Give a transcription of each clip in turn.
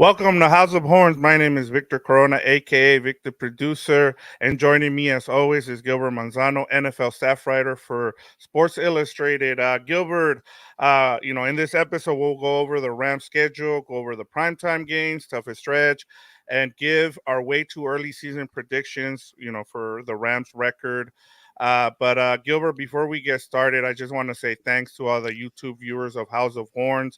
Welcome to House of Horns. My name is Victor Corona, aka Victor Producer, and joining me as always is Gilbert Manzano, NFL staff writer for Sports Illustrated. Gilbert, in this episode we'll go over the Rams schedule, go over the primetime games, toughest stretch, and give our way too early season predictions. For the Rams record. But Gilbert, before we get started, I just want to say thanks to all the YouTube viewers of House of Horns.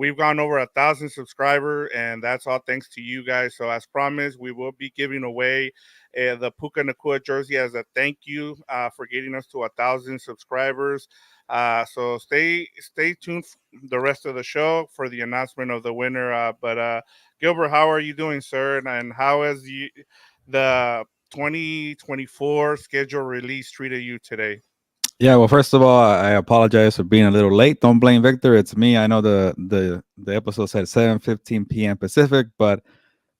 We've gone over 1,000 subscribers, and that's all thanks to you guys. So, as promised, we will be giving away the Puka Nacua jersey as a thank you for getting us to 1,000 subscribers. So stay tuned for the rest of the show for the announcement of the winner. But Gilbert, how are you doing, sir? And how has the 2024 schedule release treated you today? Yeah, well, first of all, I apologize for being a little late. Don't blame Victor. It's me. I know the episode said 7:15 p.m. Pacific, but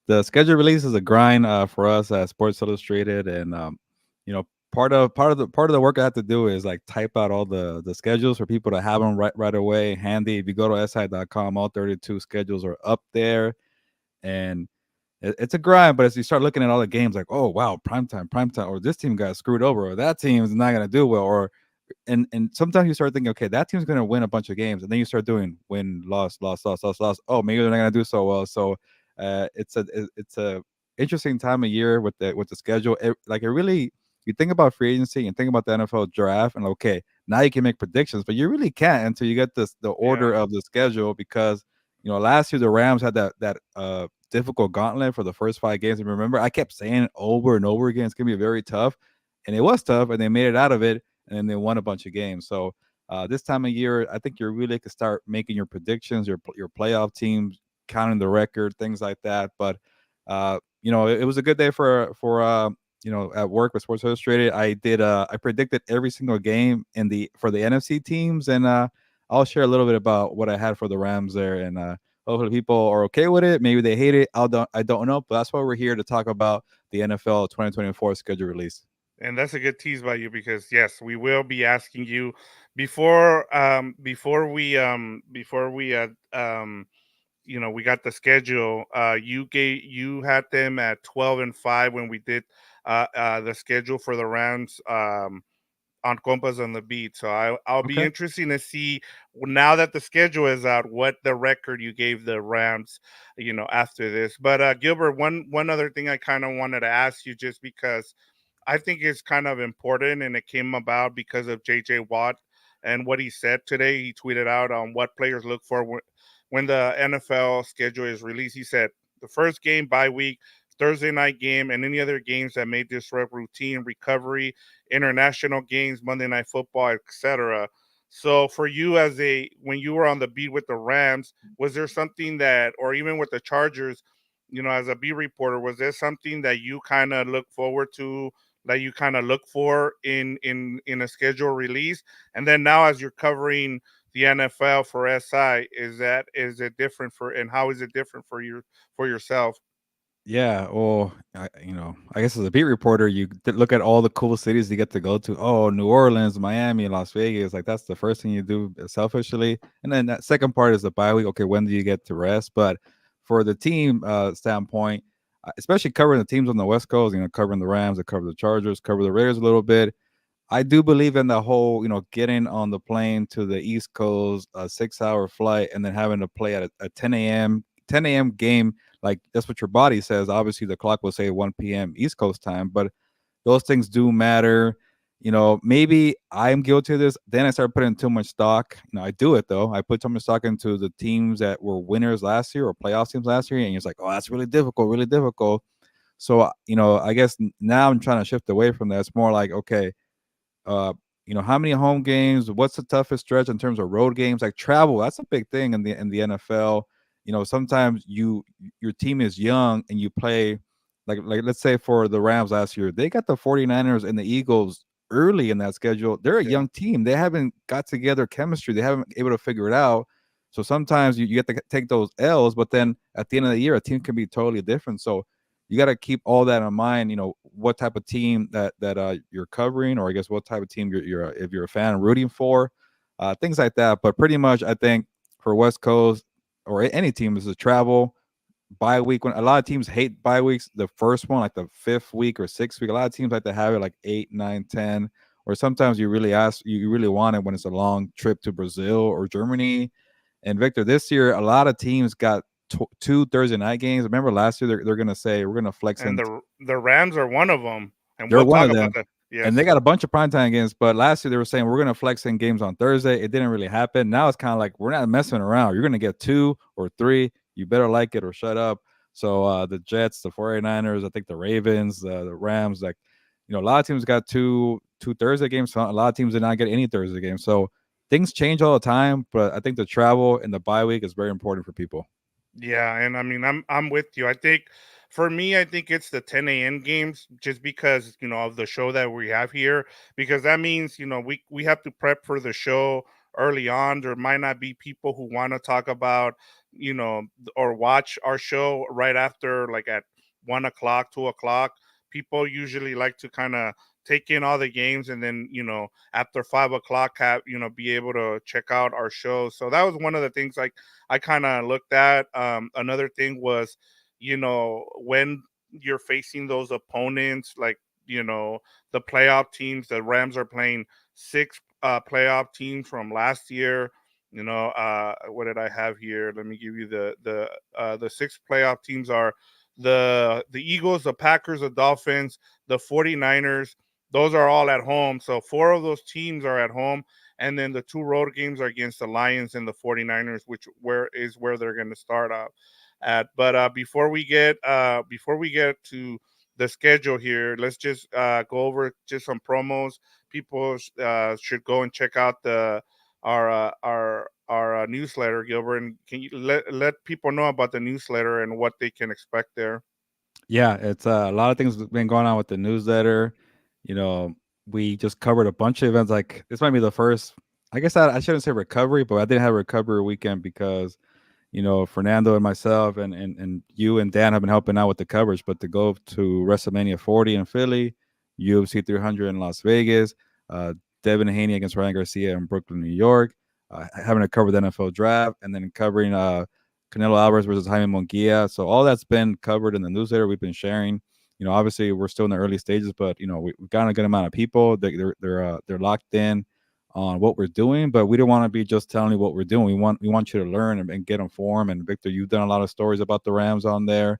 the schedule release is a grind for us at Sports Illustrated, and you know, part of the work I have to do is like type out all the schedules for people to have them right away handy. If you go to si.com, all 32 schedules are up there, and it's a grind. But as you start looking at all the games, like, oh wow, prime time, or this team got screwed over, or that team is not gonna do well, or and sometimes you start thinking, okay, that team's gonna win a bunch of games, and then you start doing win, loss. Oh, maybe they're not gonna do so well. So it's a interesting time of year with the schedule. Like it really, you think about free agency and think about the NFL draft, and okay, now you can make predictions, but you really can't until you get the order Yeah. of the schedule because last year the Rams had that difficult gauntlet for the first 5 games. And remember, I kept saying it over and over again, it's gonna be very tough, and it was tough, and they made it out of it and then they won a bunch of games. So this time of year, I think you really could start making your predictions, your playoff teams, counting the record, things like that. But it was a good day for at work with Sports Illustrated. I predicted every single game for the NFC teams, and I'll share a little bit about what I had for the Rams there, and hopefully people are okay with it. Maybe they hate it. I don't know, but that's why we're here to talk about the NFL 2024 schedule release. And that's a good tease by you because yes, we will be asking you before we got the schedule. You had them at 12-5 when we did the schedule for the Rams on Compas on the Beat. So I'll be Okay. interesting to see now that the schedule is out what the record you gave the Rams, after this. But Gilbert, one other thing I kind of wanted to ask you just because I think it's kind of important, and it came about because of JJ Watt and what he said today. He tweeted out on what players look for when the NFL schedule is released. He said the first game bye week, Thursday night game, and any other games that may disrupt routine, recovery, international games, Monday Night Football, etc. So for you when you were on the beat with the Rams, was there something that, or even with the Chargers, as a beat reporter, was there something that you kind of look forward to, that you kind of look for in a schedule release? And then now as you're covering the NFL for SI, is it different and how is it different for yourself? Yeah, well, I guess as a beat reporter, you look at all the cool cities you get to go to. Oh, New Orleans, Miami, Las Vegas. Like that's the first thing you do selfishly, and then that second part is the bye week. Okay, when do you get to rest? But for the team standpoint, especially covering the teams on the West Coast, covering the Rams, I cover the Chargers, cover the Raiders a little bit. I do believe in the whole, getting on the plane to the East Coast, a 6 hour flight, and then having to play at a 10 a.m. game. Like that's what your body says. Obviously, the clock will say 1 p.m. East Coast time, but those things do matter. Maybe I'm guilty of this. Then I started putting too much stock. I do it though. I put too much stock into the teams that were winners last year or playoff teams last year, and it's like, oh, that's really difficult, really difficult. So, I guess now I'm trying to shift away from that. It's more like, okay, uh, how many home games? What's the toughest stretch in terms of road games? Like travel, that's a big thing in the NFL. Sometimes your team is young and you play like let's say for the Rams last year, they got the 49ers and the Eagles early in that schedule. They're a Yeah. young team. They haven't got together chemistry. They haven't able to figure it out. So sometimes you get to take those L's, but then at the end of the year, a team can be totally different. So you got to keep all that in mind. What type of team that you're covering, or I guess what type of team you're if you're a fan rooting for, things like that. But pretty much, I think for West Coast or any team is the travel. bye week, when a lot of teams hate bye weeks, the first one, like the 5th week or 6th week, a lot of teams like to have it like 8, 9, 10, or sometimes you really want it when it's a long trip to Brazil or Germany. And Victor, this year, a lot of teams got two Thursday night games. Remember last year, they're going to say, we're going to flex And in. the Rams are one of them, and They're we'll one talk of about them. that. And they Yes. got a bunch of primetime games, but last year they were saying we're gonna flex in games on Thursday. It didn't really happen. Now it's kind of like we're not messing around. You're gonna get 2 or 3. You better like it or shut up. So the Jets, the 49ers, I think the Ravens, the Rams, like a lot of teams got two Thursday games. A lot of teams did not get any Thursday games. So things change all the time, but I think the travel and the bye week is very important for people. Yeah, and I mean, I'm with you. I think for me, I think it's the 10 a.m. games, just because of the show that we have here, because that means we have to prep for the show early on. There might not be people who want to talk about or watch our show right after, like at 1 o'clock, 2 o'clock. People usually like to kind of take in all the games, and then after 5 o'clock have be able to check out our show. So that was one of the things, like, I kind of looked at. Another thing was, when you're facing those opponents, like, the playoff teams. The Rams are playing six playoff teams from last year. What did I have here? Let me give you the six playoff teams are the Eagles, the Packers, the Dolphins, the 49ers. Those are all at home. So four of those teams are at home, and then the two road games are against the Lions and the 49ers, which where they're going to start off at. But before we get to the schedule here, let's just go over just some promos. People should go and check out our newsletter, Gilbert. And can you let people know about the newsletter and what they can expect there? Yeah, it's a lot of things been going on with the newsletter. You know, we just covered a bunch of events. Like this might be the first. I guess I shouldn't say recovery, but I didn't have a recovery weekend because Fernando and myself and you and Dan have been helping out with the coverage. But to go to WrestleMania 40 in Philly, UFC 300 in Las Vegas, uh, Devin Haney against Ryan Garcia in Brooklyn, New York, having to cover the NFL draft, and then covering Canelo Alvarez versus Jaime Munguia. So all that's been covered in the newsletter. We've been sharing. Obviously we're still in the early stages, but we've got a good amount of people. They're locked in on what we're doing, but we don't want to be just telling you what we're doing. We want you to learn and get informed. And Victor, you've done a lot of stories about the Rams on there.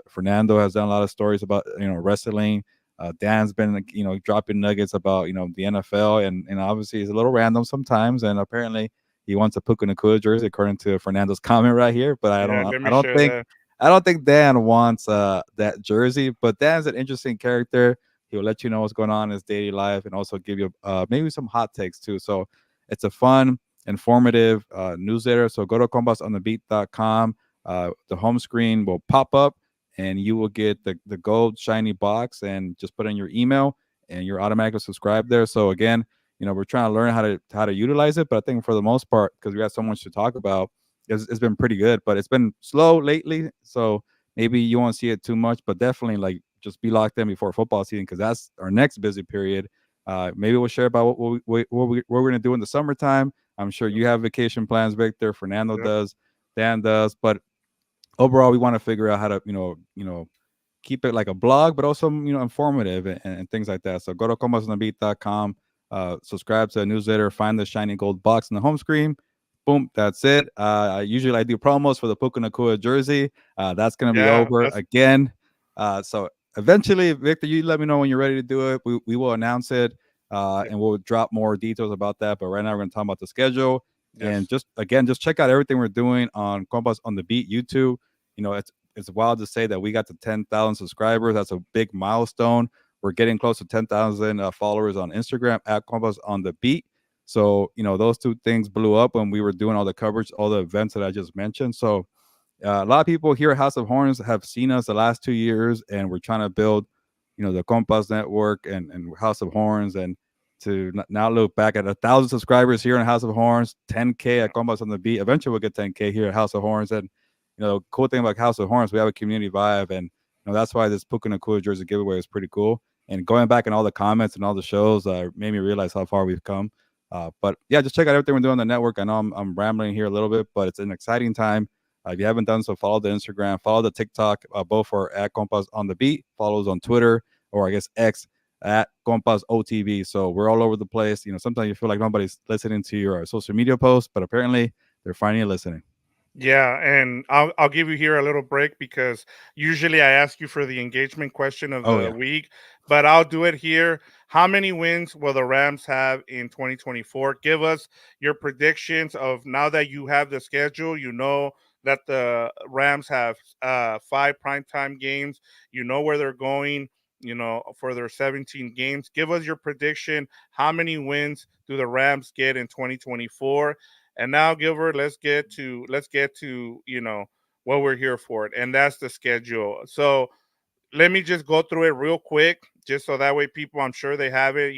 Fernando has done a lot of stories about wrestling. Dan's been dropping nuggets about the NFL, and obviously it's a little random sometimes. And apparently he wants a Puka Nacua jersey, according to Fernando's comment right here. But I Yeah, don't let I me don't share think that. I don't think Dan wants that jersey. But Dan's an interesting character. He'll let you know what's going on in his daily life and also give you maybe some hot takes too. So it's a fun, informative newsletter. So go to combosonthebeat.com. The home screen will pop up and you will get the gold shiny box and just put in your email and you're automatically subscribed there. So again, we're trying to learn how to utilize it. But I think for the most part, because we got so much to talk about, it's been pretty good. But it's been slow lately. So maybe you won't see it too much, but definitely like just be locked in before football season because that's our next busy period. Maybe we'll share about what we're gonna do in the summertime. I'm sure you have vacation plans, Victor. Fernando Yep. does, Dan does, but overall, we want to figure out how to keep it like a blog, but also informative and things like that. So go to combosonthebeat.com, subscribe to the newsletter, find the shiny gold box in the home screen. Boom, that's it. I do promos for the Puka Nacua jersey. That's gonna be Yeah, over that's again. So eventually, Victor, you let me know when you're ready to do it. We will announce it, and we'll drop more details about that. But right now, we're gonna talk about the schedule and yes. just check out everything we're doing on Combos on the Beat YouTube. It's wild to say that we got to 10,000 subscribers. That's a big milestone. We're getting close to 10,000 followers on Instagram at Combos on the Beat. So, those two things blew up when we were doing all the coverage, all the events that I just mentioned. So, a lot of people here at House of Horns have seen us the last 2 years, and we're trying to build, the Compas Network and House of Horns, and to now look back at 1,000 subscribers here in House of Horns, 10K Yeah. at Compas on the Beat. Eventually, we'll get 10K here at House of Horns, and cool thing about House of Horns, we have a community vibe, and that's why this Puka Nacua jersey giveaway is pretty cool. And going back in all the comments and all the shows made me realize how far we've come. But yeah, just check out everything we're doing on the network. I know I'm rambling here a little bit, but it's an exciting time. If you haven't done so, follow the Instagram, follow the TikTok. Both are at Compas on the Beat. Follows on Twitter, or I guess X, at Compas OTV. So we're all over the place. Sometimes you feel like nobody's listening to your social media posts, but apparently they're finally listening. Yeah, and I'll give you here a little break because usually I ask you for the engagement question of Oh the yeah. week, but I'll do it here. How many wins will the Rams have in 2024? Give us your predictions of now that you have the schedule. You know that the Rams have five primetime games. You know where they're going. For their 17 games. Give us your prediction. How many wins do the Rams get in 2024? And now, Gilbert, let's get to what we're here for, and that's the schedule. So let me just go through it real quick, just so that way people, I'm sure they have it,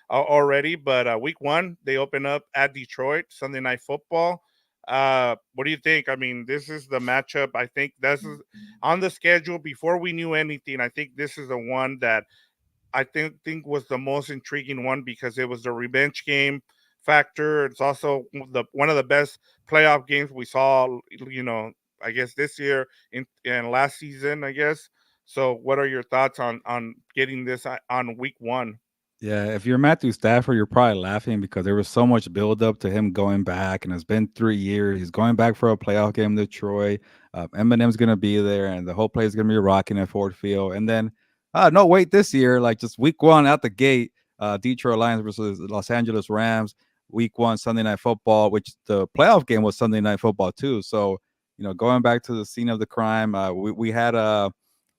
already. But week one, they open up at Detroit, Sunday Night Football. What do you think? I mean, this is the matchup. I think this is on the schedule before we knew anything. I think this is the one that I think was the most intriguing one because it was the revenge game factor. It's also the one of the best playoff games we saw. I guess this year and last season. I guess. So, what are your thoughts on getting this on week one? Yeah, if you're Matthew Stafford, you're probably laughing because there was so much buildup to him going back, and it's been 3 years. He's going back for a playoff game in Detroit. Eminem's gonna be there, and the whole place is gonna be rocking at Ford Field. And then, no, wait, this year, like just week one out the gate, Detroit Lions versus Los Angeles Rams. Week one, Sunday Night Football, which the playoff game was Sunday Night Football too. So, going back to the scene of the crime, we had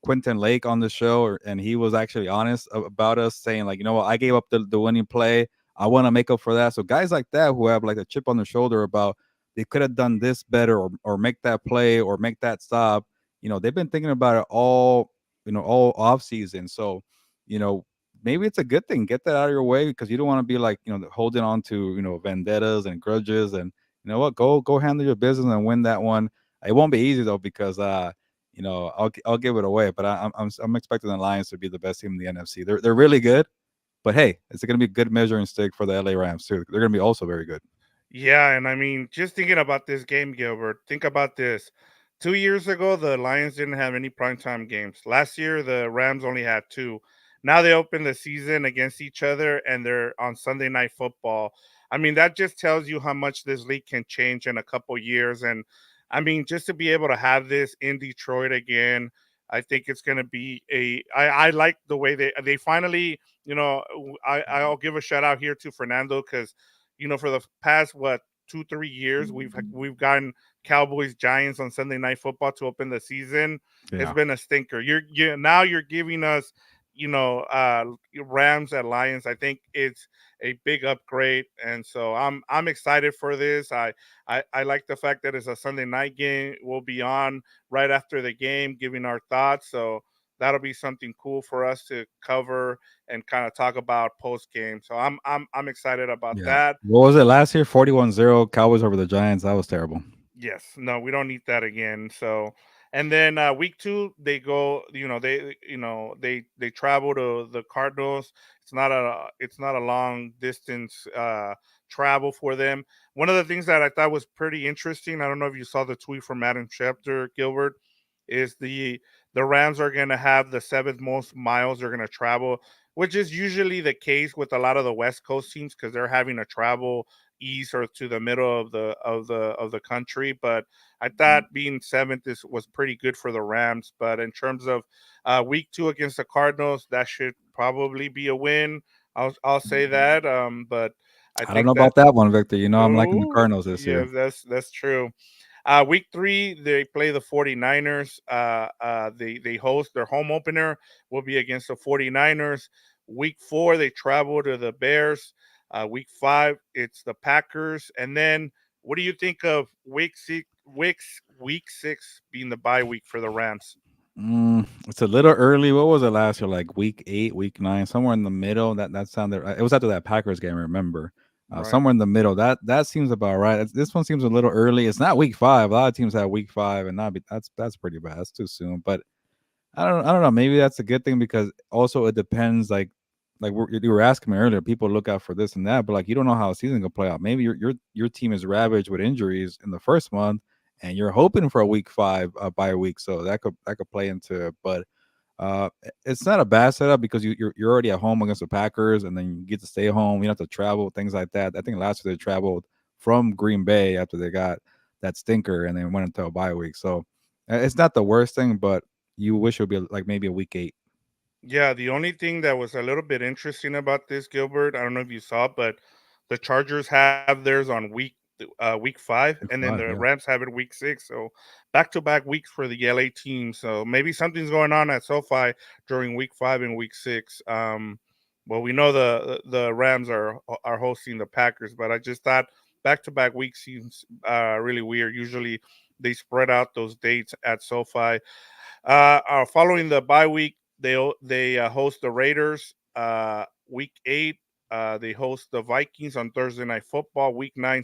Quentin Lake on the show, and he was actually honest about us, saying like, what, I gave up the winning play. I want to make up for that. So guys like that who have like a chip on their shoulder about they could have done this better, or make that play or make that stop. They've been thinking about it all off season. So, you know, maybe it's a good thing. Get that out of your way because you don't want to be like, holding on to, vendettas and grudges. And you know what? Go handle your business and win that one. It won't be easy though because I'll give it away, but I'm expecting the Lions to be the best team in the NFC. They're really good, but hey, it's going to be a good measuring stick for the LA Rams too. They're going to be also very good. Yeah, and I mean, just thinking about this game, Gilbert, think about this. 2 years ago, the Lions didn't have any primetime games. Last year, the Rams only had two. Now they open the season against each other and they're on Sunday Night Football. I mean, that just tells you how much this league can change in a couple years. And I mean, just to be able to have this in Detroit again, I think it's going to be I like the way they finally, I'll give a shout out here to Fernando because for the past 2-3 years, we've gotten Cowboys Giants on Sunday Night Football to open the season. It's Yeah. been a stinker. Now you're giving us Rams at Lions. I think it's a big upgrade, and so I'm excited for this. I like the fact that it's a Sunday night game. We'll be on right after the game, giving our thoughts. So that'll be something cool for us to cover and kind of talk about post game. So I'm excited about Yeah. that. What was it last year? 41-0 Cowboys over the Giants. That was terrible. Yes, no, we don't need that again. So, and then week two, they go. They travel to the Cardinals. It's not a long distance travel for them. One of the things that I thought was pretty interesting. I don't know if you saw the tweet from Adam Schefter, Gilbert, is the Rams are going to have the seventh most miles they're going to travel, which is usually the case with a lot of the West Coast teams because they're having to travel east or to the middle of the country. But I thought being seventh was pretty good for the Rams. But in terms of week two against the Cardinals, that should probably be a win. I'll say that. But I I don't know think that about that one, Victor. I'm liking the oh Cardinals this yeah, year. that's true. Week three, they play the 49ers. They host their home opener will be against the 49ers. Week four, they travel to the Bears. Week five, it's the Packers. And then what do you think of week six being the bye week for the Rams? It's a little early. What was it last year? Like week 8, week 9, somewhere in the middle. That sounded. It was after that Packers game. I remember. Right. Somewhere in the middle. That seems about right. This one seems a little early. It's not week 5. A lot of teams have week 5, and that's pretty bad. That's too soon. But I don't know. Maybe that's a good thing because also it depends. You were asking me earlier, people look out for this and that, but like you don't know how a season gonna play out. Maybe your team is ravaged with injuries in the first month, and you're hoping for a week 5 bye week, so that could play into it. But it's not a bad setup because you're already at home against the Packers, and then you get to stay home. You don't have to travel, things like that. I think last year they traveled from Green Bay after they got that stinker, and then went into a bye week. So it's not the worst thing, but you wish it would be like maybe a week 8. Yeah, the only thing that was a little bit interesting about this, Gilbert, I don't know if you saw, but the Chargers have theirs on week 5, and Week then the 5, yeah. Rams have it week 6. So back to back weeks for the LA team. So maybe something's going on at SoFi during week 5 and week 6. Well, we know the Rams are hosting the Packers, but I just thought back to back weeks seems really weird. Usually they spread out those dates at SoFi. Following the bye week, they host the Raiders. Week 8, they host the Vikings on Thursday Night Football. Week 9,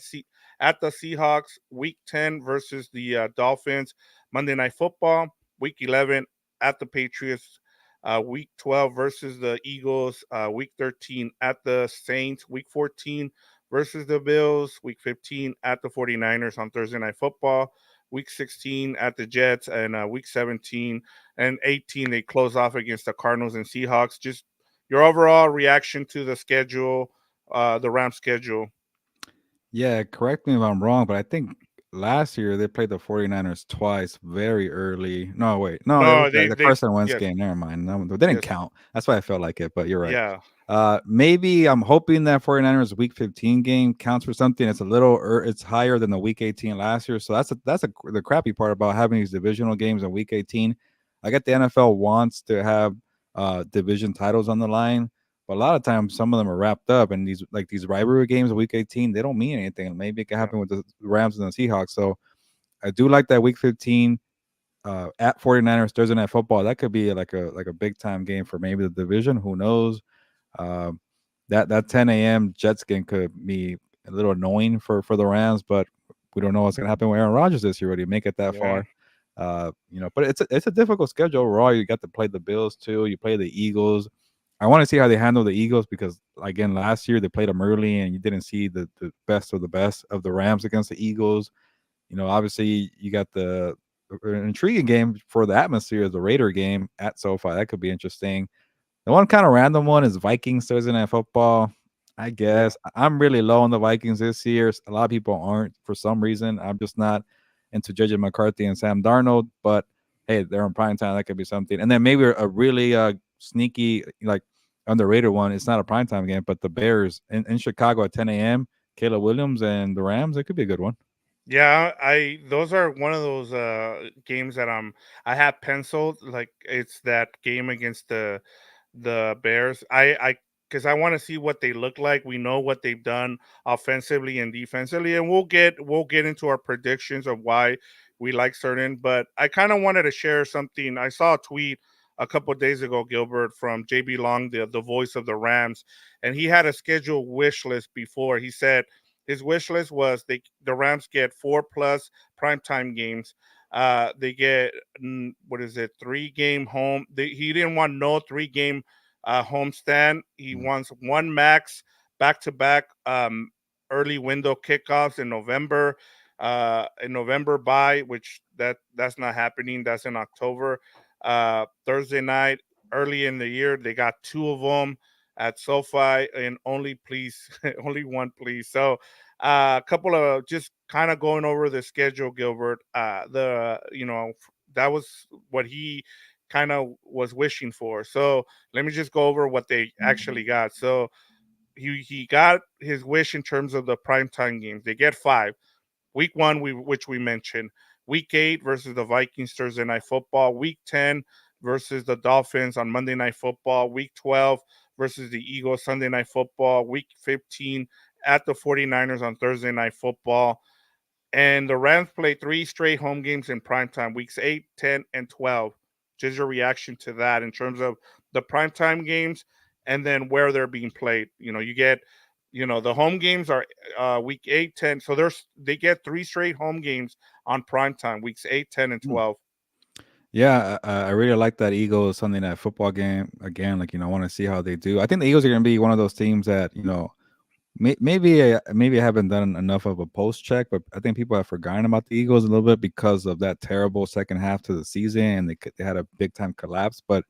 at the Seahawks. Week 10 versus the Dolphins. Monday Night Football. Week 11 at the Patriots. Week 12 versus the Eagles. Week 13 at the Saints. Week 14 versus the Bills. Week 15 at the 49ers on Thursday Night Football. Week 16 at the Jets, and week 17 and 18 they close off against the Cardinals and Seahawks. Just your overall reaction to the schedule, the Rams schedule. Yeah, correct me if I'm wrong, but I think last year they played the 49ers twice very early. No, wait. No, it was No, the they Carson Wentz yes, game. Never mind. No, they didn't yes, count. That's why I felt like it, but you're right. yeah, Maybe I'm hoping that 49ers week 15 game counts for something. It's a little it's higher than the week 18 last year. So the crappy part about having these divisional games in week 18. I get the NFL wants to have division titles on the line, but a lot of times some of them are wrapped up, and these rivalry games in week 18, they don't mean anything. Maybe it can yeah, happen with the Rams and the Seahawks. So I do like that week 15 at 49ers Thursday Night Football. That could be like a big time game for maybe the division. Who knows? Um, that 10 a.m. Jets game could be a little annoying for the Rams, but we don't know what's gonna happen with Aaron Rodgers this year. Would he make it that yeah. far? But it's a difficult schedule overall. You got to play the Bills too. You play the Eagles. I want to see how they handle the Eagles because again last year they played them early and you didn't see the best of the best of the Rams against the Eagles. Obviously you got the an intriguing game for the atmosphere is the Raider game at SoFi. That could be interesting. The one kind of random one is Vikings Thursday Night Football. I Yeah. guess I'm really low on the Vikings this year. A lot of people aren't for some reason. I'm just not into JJ McCarthy and Sam Darnold. But hey, they're on prime time. That could be something. And then maybe a really sneaky, like underrated one. It's not a prime time game, but the Bears in Chicago at 10 a.m. Caleb Williams and the Rams. It could be a good one. Yeah, I those are one of those games that I have penciled. Like it's that game against the Bears. I because I want to see what they look like. We know what they've done offensively and defensively, and we'll get into our predictions of why we like certain. But I kind of wanted to share something. I saw a tweet a couple of days ago, Gilbert, from JB Long, the voice of the Rams, and he had a scheduled wish list before. He said his wish list was the Rams get 4+ primetime games. They get what is it, 3 game home. He didn't want no 3 game homestand. He Mm. wants one max back to back early window kickoffs in November. In November by which that's not happening. That's in October. Thursday night early in the year they got 2 of them at SoFi, and only please only one please. So a couple of just kind of going over the schedule, Gilbert. That was what he kind of was wishing for. So let me just go over what they actually got. So he got his wish in terms of the primetime games. They get 5. Week 1, which we mentioned. Week 8 versus the Vikings Thursday Night Football. Week 10 versus the Dolphins on Monday Night Football. Week 12 versus the Eagles Sunday Night Football. Week 15 at the 49ers on Thursday Night Football. And the Rams play 3 straight home games in primetime, weeks 8, 10, and 12. Just your reaction to that in terms of the primetime games and then where they're being played. You get, the home games are week 8, 10. So they get 3 straight home games on primetime, weeks 8, 10, and Mm. 12. Yeah, I really like that Eagles Sunday night football game. Again, I want to see how they do. I think the Eagles are going to be one of those teams that Maybe I haven't done enough of a post check, but I think people have forgotten about the Eagles a little bit because of that terrible second half to the season, and they had a big time collapse. But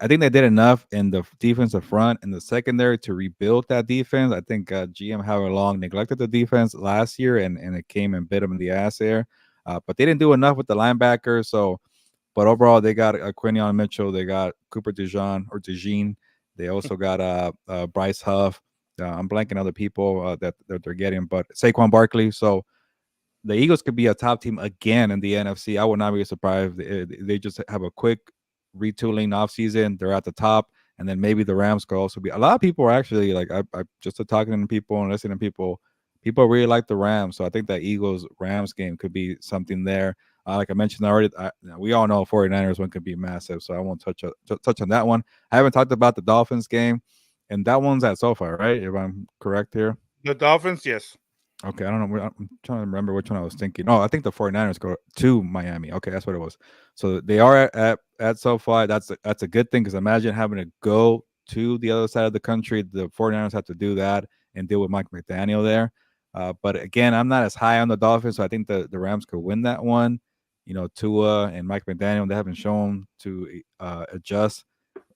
I think they did enough in the defensive front and the secondary to rebuild that defense. I think GM Howard Long neglected the defense last year, and it came and bit him in the ass there. But they didn't do enough with the linebackers. So, but overall, they got Quinion Mitchell, they got Cooper DeJean. They also got Bryce Huff. I'm blanking other people that they're getting, but Saquon Barkley. So the Eagles could be a top team again in the NFC. I would not be surprised if they just have a quick retooling offseason. They're at the top, and then maybe the Rams could also be. A lot of people are actually like I just talking to people and listening to people. People really like the Rams, so I think that Eagles Rams game could be something there. Like I mentioned already, we all know 49ers one could be massive, so I won't touch on that one. I haven't talked about the Dolphins game, and that one's at SoFi, right? If I'm correct here. The Dolphins, yes. Okay, I don't know. I'm trying to remember which one I was thinking. Oh, I think the 49ers go to Miami. Okay, that's what it was. So they are at SoFi. That's a good thing because imagine having to go to the other side of the country. The 49ers have to do that and deal with Mike McDaniel there. But again, I'm not as high on the Dolphins, so I think the Rams could win that one. Tua and Mike McDaniel, they haven't shown to adjust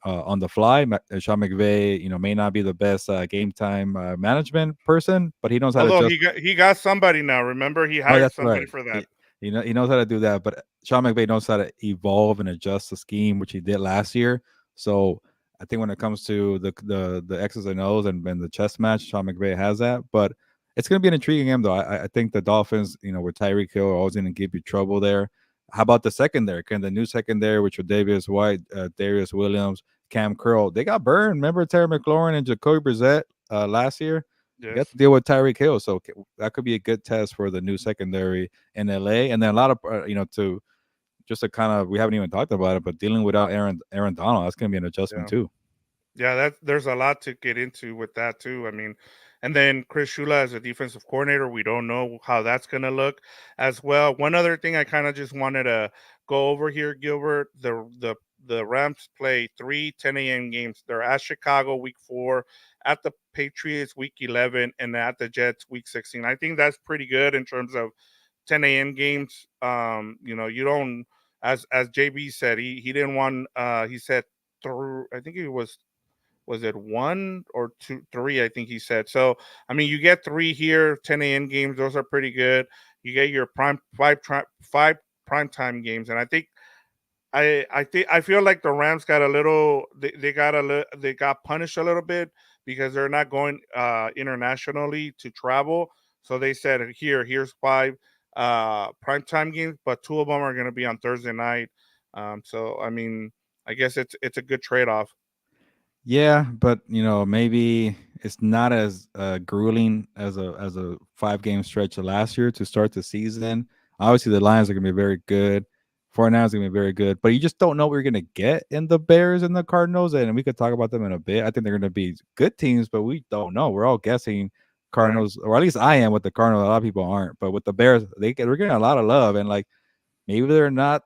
on the fly. Sean McVay, may not be the best game time management person, but he knows how to Although just. he got somebody now. Remember, he Oh, hired that's somebody right. for that. He knows how to do that. But Sean McVay knows how to evolve and adjust the scheme, which he did last year. So I think when it comes to the X's and O's and the chess match, Sean McVay has that. But it's going to be an intriguing game, though. I think the Dolphins, with Tyreek Hill, are always going to give you trouble there. How about the secondary? Can the new secondary, which with Davis White, Darius Williams, Cam Curl, they got burned. Remember Terry McLaurin and Jacoby Brissett last year? You got Yes. to deal with Tyreek Hill, so that could be a good test for the new secondary in LA. And then a lot of to just to kind of we haven't even talked about it, but dealing without Aaron Donald, that's going to be an adjustment Yeah. too. Yeah, there's a lot to get into with that too. I mean, and then Chris Shula as a defensive coordinator, we don't know how that's gonna look as well. One other thing I kind of just wanted to go over here, Gilbert. The Rams play 3 10 a.m. games. They're at Chicago week 4, at the Patriots week 11, and at the Jets week 16. I think that's pretty good in terms of 10 a.m. games. You don't, as JB said, he didn't want he said through, I think it was it 1 or 2 3, I think he said. So I mean, you get 3 here, 10 a.m. games. Those are pretty good. You get your five prime time games, and I feel like the Rams got a little, they got punished a little bit because they're not going internationally to travel. So they said, here's 5 prime time games, but 2 of them are going to be on Thursday night. So I mean, I guess it's a good trade off. Yeah, but maybe it's not as grueling as a 5 game stretch of last year to start the season. Obviously, the Lions are going to be very good. 49ers are going to be very good, but you just don't know what you're going to get in the Bears and the Cardinals, and we could talk about them in a bit. I think they're going to be good teams, but we don't know. We're all guessing Right. Cardinals, or at least I am with the Cardinals. A lot of people aren't, but with the Bears, we're getting a lot of love, and like maybe they're not,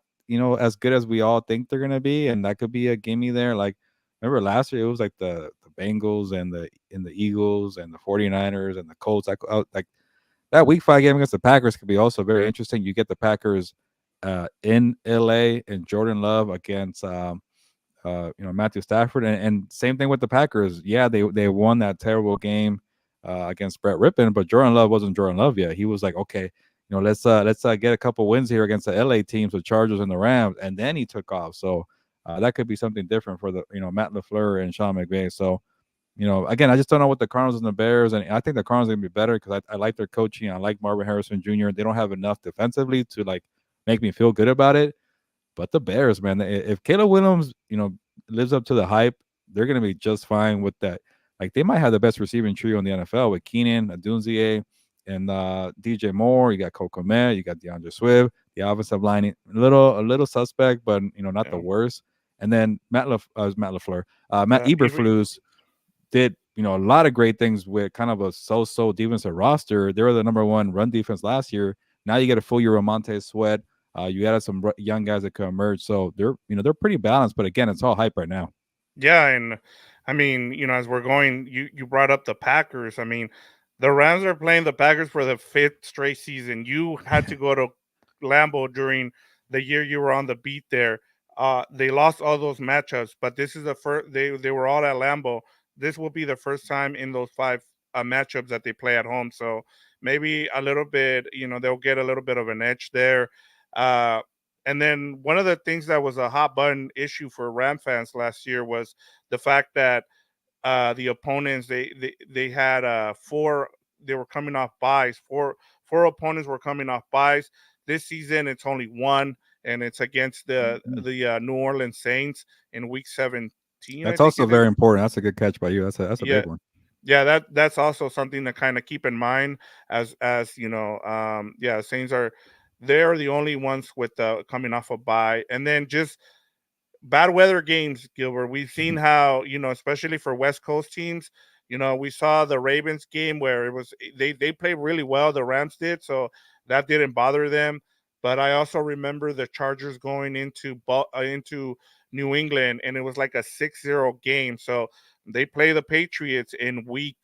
as good as we all think they're gonna be, and that could be a gimme there. Like, remember last year it was like the Bengals and the Eagles and the 49ers and the Colts. Like that week 5 game against the Packers could be also very interesting. You get the Packers in LA and Jordan Love against Matthew Stafford, and same thing with the Packers. Yeah, they won that terrible game against Brett Rippon, but Jordan Love wasn't Jordan Love yet. He was like, okay, let's get a couple wins here against the LA teams, the Chargers and the Rams, and then he took off. So that could be something different for the Matt LaFleur and Sean McVay. So again, I just don't know what the Cardinals and the Bears, and I think the Cardinals are gonna be better because I like their coaching. I like Marvin Harrison Jr. They don't have enough defensively to like make me feel good about it. But the Bears, man, if Caleb Williams, lives up to the hype, they're gonna be just fine with that. Like they might have the best receiving trio in the NFL with Keenan, Adunzie, and DJ Moore. You got Cole Kmet, you got DeAndre Swift. The offensive line, a little suspect, but not the Yeah. worst. And then Matt LaFleur, Matt Yeah. Eberflus did a lot of great things with kind of a so-so defensive roster. They were the number one run defense last year. Now you get a full year of Montez Sweat. You added some young guys that could emerge, so they're pretty balanced. But again, it's all hype right now. Yeah, and I mean, as we're going, you brought up the Packers. I mean, the Rams are playing the Packers for the fifth straight season. You had to go to Lambeau during the year you were on the beat there. They lost all those matchups, but this is the first. They were all at Lambeau. This will be the first time in those five matchups that they play at home. So maybe a little bit, they'll get a little bit of an edge there. Uh, and then one of the things that was a hot button issue for Ram fans last year was the fact that the opponents they had four, they were coming off buys. Four opponents were coming off buys. This season it's only one, and it's against Mhm. the New Orleans Saints in week 17, I That's think also it very is. important. That's a good catch by you. That's a Yeah, big one. yeah, that's also something to kind of keep in mind as yeah, Saints are, they're the only ones with coming off a bye. And then just bad weather games, Gilbert. We've seen how, especially for West Coast teams, we saw the Ravens game where it was they played really well, the Rams did, so that didn't bother them. But I also remember the Chargers going into New England, and it was like a 6-0 game. So they play the Patriots in week,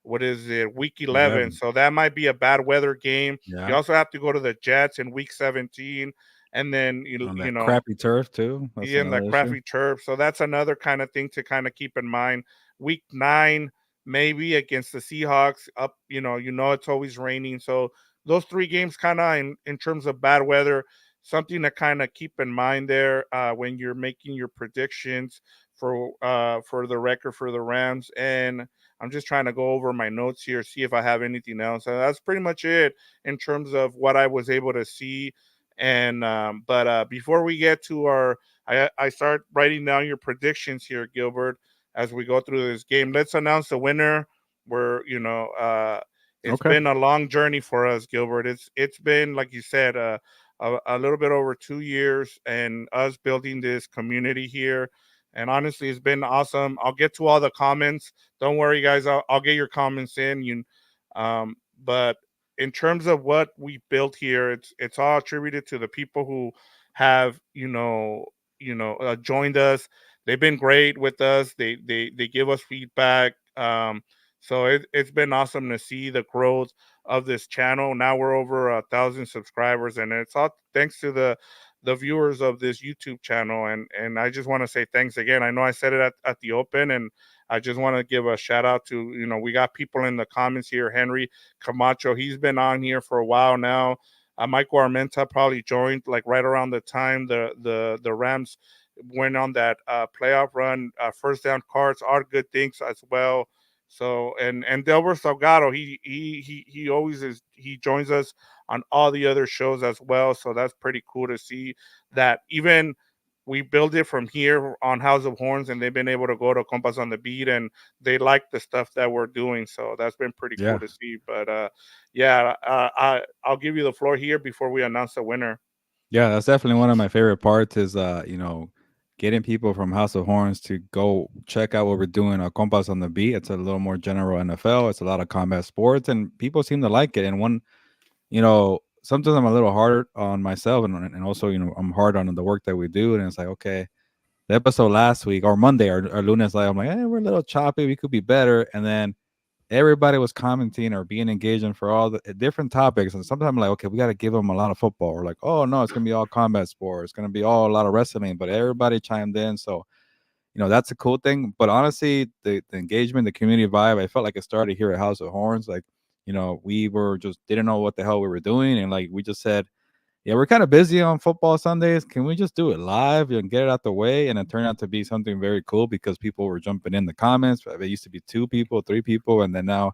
what is it, week 11. 11. So that might be a bad weather game. You Yeah. also have to go to the Jets in week 17, and then On that crappy turf too. That's in that another issue. crappy chirp. So that's another kind of thing to kind of keep in mind. Week 9, maybe against the Seahawks. Up, it's always raining. So those three games, kind of in terms of bad weather, something to kind of keep in mind there when you're making your predictions for the record for the Rams. And I'm just trying to go over my notes here, see if I have anything else. That's pretty much it in terms of what I was able to see. And but before we get to I start writing down your predictions here, Gilbert, as we go through this game. Let's announce the winner. We're, it's Okay. been a long journey for us, Gilbert. It's been, like you said, a little bit over 2 years, and us building this community here. And honestly, it's been awesome. I'll get to all the comments. Don't worry, guys. I'll get your comments in. But in terms of what we built here, it's all attributed to the people who have joined us. They've been great with us. They give us feedback. So it's been awesome to see the growth of this channel. Now we're over 1,000 subscribers, and it's all thanks to the viewers of this YouTube channel. And I just want to say thanks again. I know I said it at the open, and I just want to give a shout out to, we got people in the comments here. Henry Camacho, he's been on here for a while now. Michael Armenta probably joined like right around the time the Rams went on that playoff run. First down cards are good things as well. So and Delbert Salgado, he always he joins us on all the other shows as well. So that's pretty cool to see that even we build it from here on House of Horns, and they've been able to go to Compas on the Beat, and they like the stuff that we're doing. So that's been pretty cool Yeah. to see. But yeah, I'll give you the floor here before we announce the winner. Yeah, that's definitely one of my favorite parts is getting people from House of Horns to go check out what we're doing on Compas on the Beat. It's a little more general NFL. It's a lot of combat sports and people seem to like it. And sometimes I'm a little hard on myself and also, I'm hard on the work that we do. And it's like, okay, the episode last week or Monday or Lunes, like I'm like, we're a little choppy. We could be better. And then everybody was commenting or being engaging for all the different topics. And sometimes I'm like, okay, we got to give them a lot of football. Or like, oh no, it's gonna be all combat sports. It's gonna be all a lot of wrestling. But everybody chimed in, so that's a cool thing. But honestly, the engagement, the community vibe, I felt like it started here at House of Horns. Like, we were just didn't know what the hell we were doing, and like we just said, yeah, we're kind of busy on football Sundays. Can we just do it live and get it out the way? And it turned out to be something very cool because people were jumping in the comments. It used to be 2 people, 3 people, and then now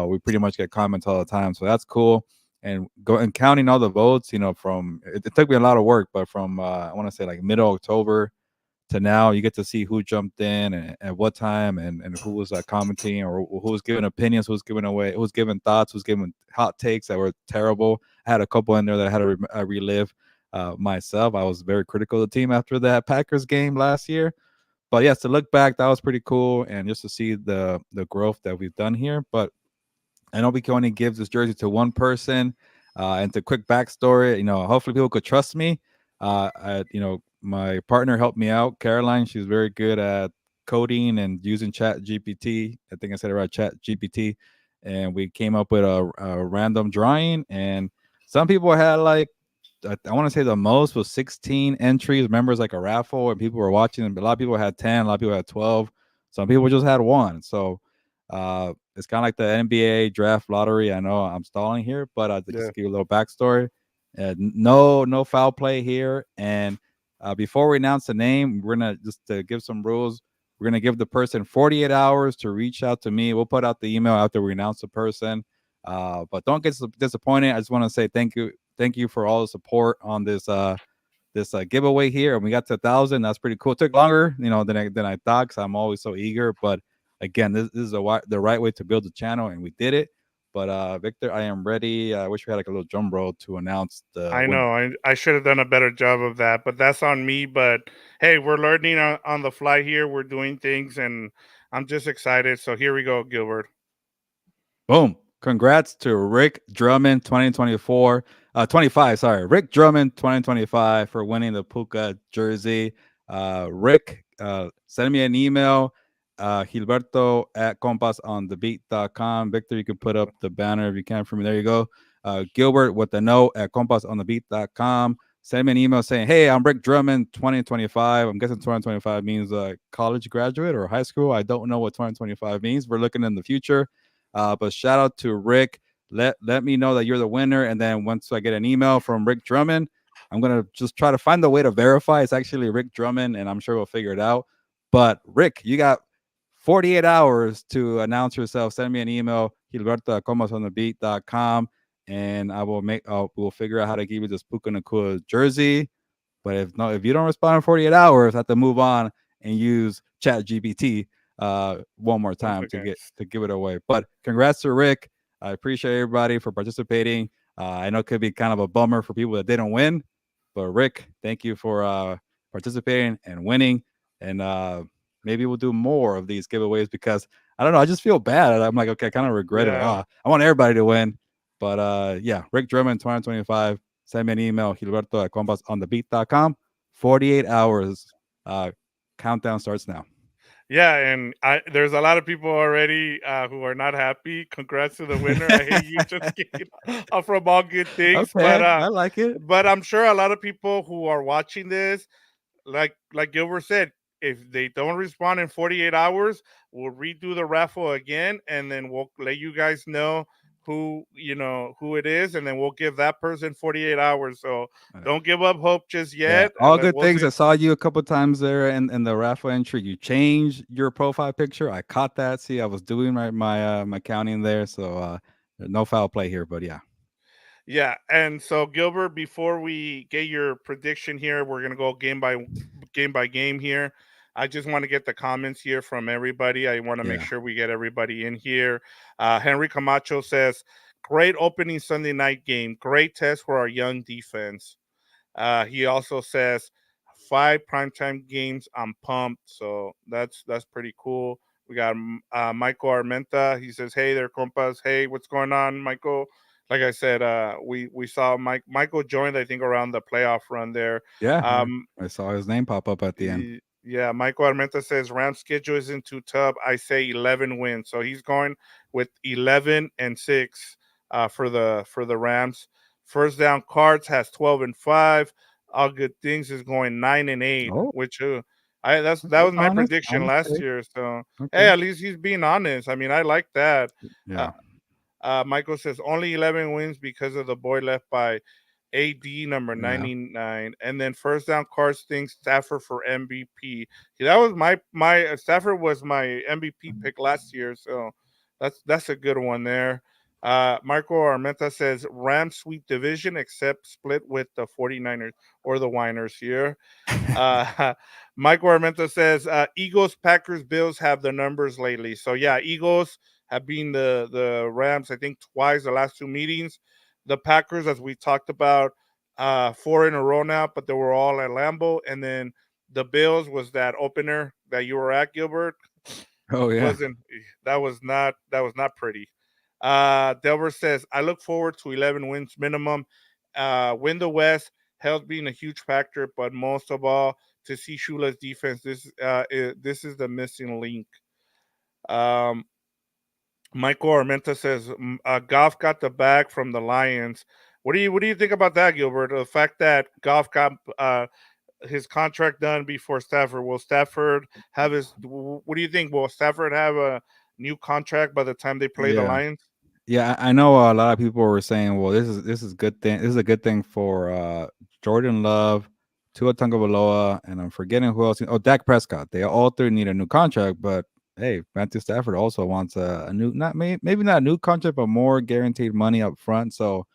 we pretty much get comments all the time. So that's cool. And go and counting all the votes, from it took me a lot of work, but from I want to say like middle October to now, you get to see who jumped in and at what time and who was commenting or who was giving opinions, who was giving away, who was giving thoughts, who was giving hot takes that were terrible. I had a couple in there that I had to relive myself. I was very critical of the team after that Packers game last year. But yes, to look back, that was pretty cool, and just to see the growth that we've done here. But I know we can only give this jersey to one person. And to quick backstory, hopefully people could trust me. My partner helped me out, Caroline. She's very good at coding and using Chat GPT. I think I said it right, Chat GPT, and we came up with a random drawing. And some people had like I want to say the most was 16 entries. Remember, it's like a raffle, and people were watching. And a lot of people had 10, a lot of people had 12. Some people just had one. So it's kind of like the NBA draft lottery. I know I'm stalling here, but to Yeah. just give you a little backstory. No foul play here. And before we announce the name, we're gonna just to give some rules. We're gonna give the person 48 hours to reach out to me. We'll put out the email after we announce the person. But don't get disappointed. I just want to say thank you for all the support on this giveaway here, and we got to 1,000. That's pretty cool. It took longer, than I thought, because I'm always so eager. But again, this is the right way to build the channel, and we did it. But Victor, I am ready. I wish we had like a little drum roll to announce the I winner. know. I should have done a better job of that, but that's on me. But hey, we're learning on the fly here. We're doing things, and I'm just excited. So here we go, Gilbert. Boom. Congrats to Rick Drummond 2024 25, sorry. Rick Drummond 2025 for winning the Puka jersey. Rick, send me an email, Gilberto at compasonthebeat.com. Victor, you can put up the banner if you can for me. There you go. Gilbert with the note at compasonthebeat.com. Send me an email saying, hey, I'm Rick Drummond 2025. I'm guessing 2025 means college graduate or high school. I don't know what 2025 means. We're looking in the future. But shout out to Rick. Let me know that you're the winner, and then once I get an email from Rick Drummond, I'm gonna just try to find the way to verify it's actually Rick Drummond, and I'm sure we'll figure it out. But Rick, you got 48 hours to announce yourself. Send me an email, Gilberto@comasonthebeat.com, and we'll figure out how to give you this Puka Nacua jersey. But if you don't respond in 48 hours, I have to move on and use Chat GPT one more Once time again. to give it away. But congrats to Rick. I appreciate everybody for participating. I know it could be kind of a bummer for people that didn't win, but Rick, thank you for participating and winning. And maybe we'll do more of these giveaways because I don't know. I just feel bad. I'm like, okay, I kind of regret it. Like, Yeah. I want everybody to win. But yeah, Rick Drummond 2025. Send me an email, Gilberto at compasonthebeat.com. 48 hours. Countdown starts now. Yeah, and there's a lot of people already who are not happy. Congrats to the winner. I hate you just getting off from all good things, Okay, I like it. but I'm sure a lot of people who are watching this, like Gilbert said, if they don't respond in 48 hours, we'll redo the raffle again, and then we'll let you guys know who it is, and then we'll give that person 48 hours. So don't give up hope just Yeah, yet. all good We'll things. see. I saw you a couple times there in the raffle entry. You changed your profile picture. I caught that. See, I was doing my counting there, so no foul play here. But yeah, Yeah, and so Gilbert, before we get your prediction here, we're gonna go game by game here. I just want to get the comments here from everybody. I want to make yeah. sure we get everybody in here. Henry Camacho says, "Great opening Sunday night game. Great test for our young defense." He also says, "5 primetime games. I'm pumped." So that's pretty cool. We got Michael Armenta. He says, "Hey there, compas. Hey, what's going on, Michael?" Like I said, we saw Michael joined, I think, around the playoff run there. Yeah, Um, I saw his name pop up at the end. yeah, Michael Armenta says Rams schedule isn't too tough. I say 11 wins, so he's going with 11-6 for the Rams. First down cards has 12-5. All good things is going 9-8, Oh, which that okay, was my honest, prediction honest last take. year. So hey, Okay, at least he's being honest. I mean, I like that. Uh, yeah. Michael says only 11 wins because of the boy left by AD number Yeah. 99, and then first down cards thinks Stafford for MVP. That was my Stafford was my MVP pick last year, so that's a good one there. Marco Armenta says Rams sweep division except split with the 49ers or the Winers here. Michael Armenta says Eagles, Packers, Bills have the numbers lately. So yeah, Eagles have been the Rams, I think, twice the last two meetings. The Packers, as we talked about, 4 in a row now, but they were all at Lambeau. And then the Bills was that opener that you were at, Gilbert. Oh yeah. Wasn't that was not pretty. Delver says, I look forward to 11 wins minimum. Win the West, health being a huge factor, but most of all, to see Shula's defense. This is the missing link. Um, Michael Armenta says Goff got the bag from the Lions. What do you think about that, Gilbert? The fact that Goff got his contract done before Stafford. Will Stafford have his? What do you think? Will Stafford have a new contract by the time they play the Yeah. Lions? Yeah, I know a lot of people were saying, "Well, this is good thing. This is a good thing for Jordan Love, Tua Tagovailoa, and I'm forgetting who else. Oh, Dak Prescott. They all three need a new contract, but hey, Matthew Stafford also wants a new, not maybe not a new contract, but more guaranteed money up front. So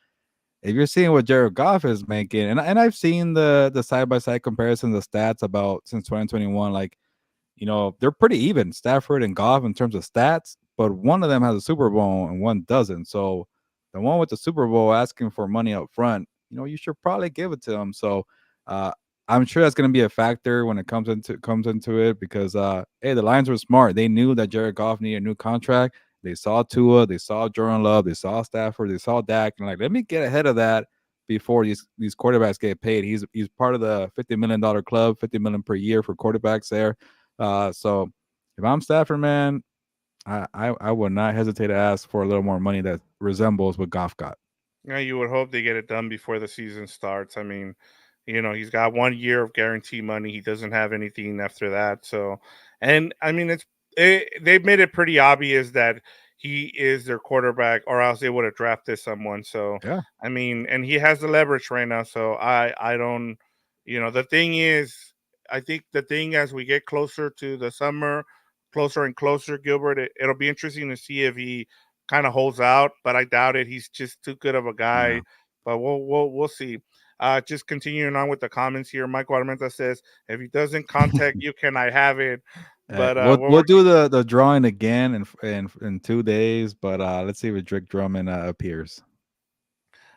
if you're seeing what Jared Goff is making, and I've seen the side by side comparison, the stats about since 2021, like they're pretty even, Stafford and Goff in terms of stats, but one of them has a Super Bowl and one doesn't. So the one with the Super Bowl asking for money up front, you should probably give it to him. So uh, I'm sure that's going to be a factor when it comes into it because hey, the Lions were smart. They knew that Jared Goff needed a new contract. They saw Tua, they saw Jordan Love, they saw Stafford, they saw Dak, and like, let me get ahead of that before these quarterbacks get paid. He's part of the $50 million club, 50 million per year for quarterbacks there. So if I'm Stafford, man, I would not hesitate to ask for a little more money that resembles what Goff got. Yeah, you would hope they get it done before the season starts. I mean, he's got 1 year of guarantee money. He doesn't have anything after that. So, and I mean, they've made it pretty obvious that he is their quarterback, or else they would have drafted someone. So, Yeah, I mean, and he has the leverage right now. So I don't, the thing is, I think the thing as we get closer to the summer, closer and closer, Gilbert, it'll be interesting to see if he kind of holds out, but I doubt it. He's just too good of a yeah. guy. But we'll see. Just continuing on with the comments here. Michael Armenta says, "If he doesn't contact you, can I have it?" But we're We'll working. do the drawing again in 2 days, but let's see if Drake Drummond appears.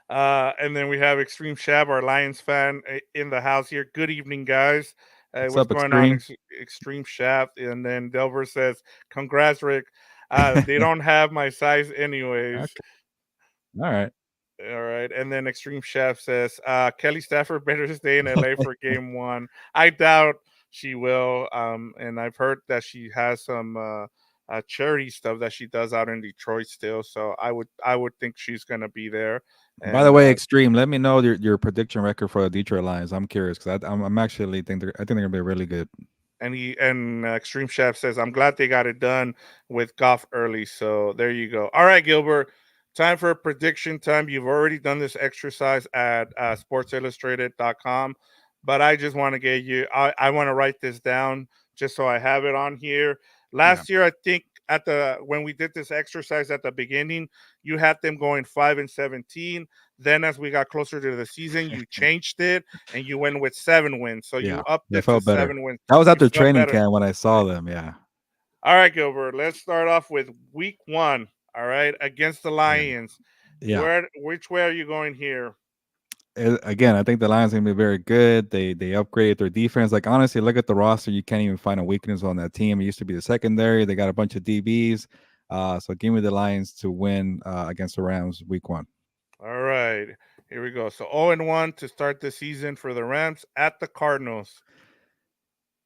And then we have Extreme Shab, our Lions fan, in the house here. Good evening, guys. What's What's up, going on, Extreme? Extreme Shaft? And then Delver says, "Congrats, Rick. They don't have my size, anyways." Okay, all right. All right. And then Extreme Chef says, Kelly Stafford better stay in LA for game 1. I doubt she will. And I've heard that she has some charity stuff that she does out in Detroit still. So I would think she's gonna be there. By the And way, Extreme, let me know your prediction record for the Detroit Lions. I'm curious because I'm actually I think they're gonna be really good. Extreme Chef says, "I'm glad they got it done with Goff early." So there you go. All right, Gilbert. Time for a prediction time. You've already done this exercise at sportsillustrated.com, but I just want to get you. I want to write this down just so I have it on here. Yeah. Last year, I think at the when we did this exercise at the beginning, you had them going 5-17. Then, as we got closer to the season, you changed it and you went with 7 wins. So you Yeah, upped they it to felt better. 7 wins. That was You after felt training better. camp when I saw them. Yeah, All right, Gilbert. Let's start off with week 1. All right, against the yeah, Lions. yeah. Which way are you going here? Again, I think the Lions are gonna be very good. They upgraded their defense. Like, honestly, look at the roster. You can't even find a weakness on that team. It used to be the secondary. They got a bunch of DBs. So give me the Lions to win against the Rams week 1. All right, here we go. So 0-1 to start the season for the Rams at the Cardinals.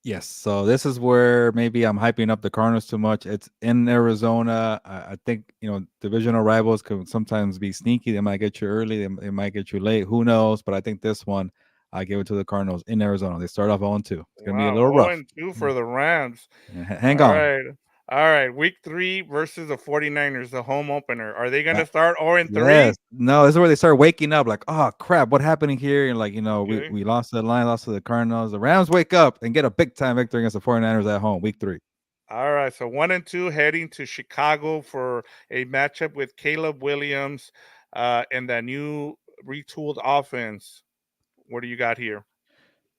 Yes. So this is where maybe I'm hyping up the Cardinals too much. It's in Arizona. I think divisional rivals can sometimes be sneaky. They might get you early. They might get you late. Who knows? But I think this one, I give it to the Cardinals in Arizona. They start off 0-2. It's gonna be a Wow, little rough. 0-2 Yeah. for the Rams. Yeah, hang All on. right. All right, week 3 versus the 49ers, the home opener. Are they going Uh, to start 0-3? yes. No, this is where they start waking up. Like, oh crap, what happening here? And like, we Okay. we lost to the line, lost to the Cardinals. The Rams wake up and get a big time victory against the 49ers at home, week 3. All right, so 1-2 heading to Chicago for a matchup with Caleb Williams and that new retooled offense. What do you got here?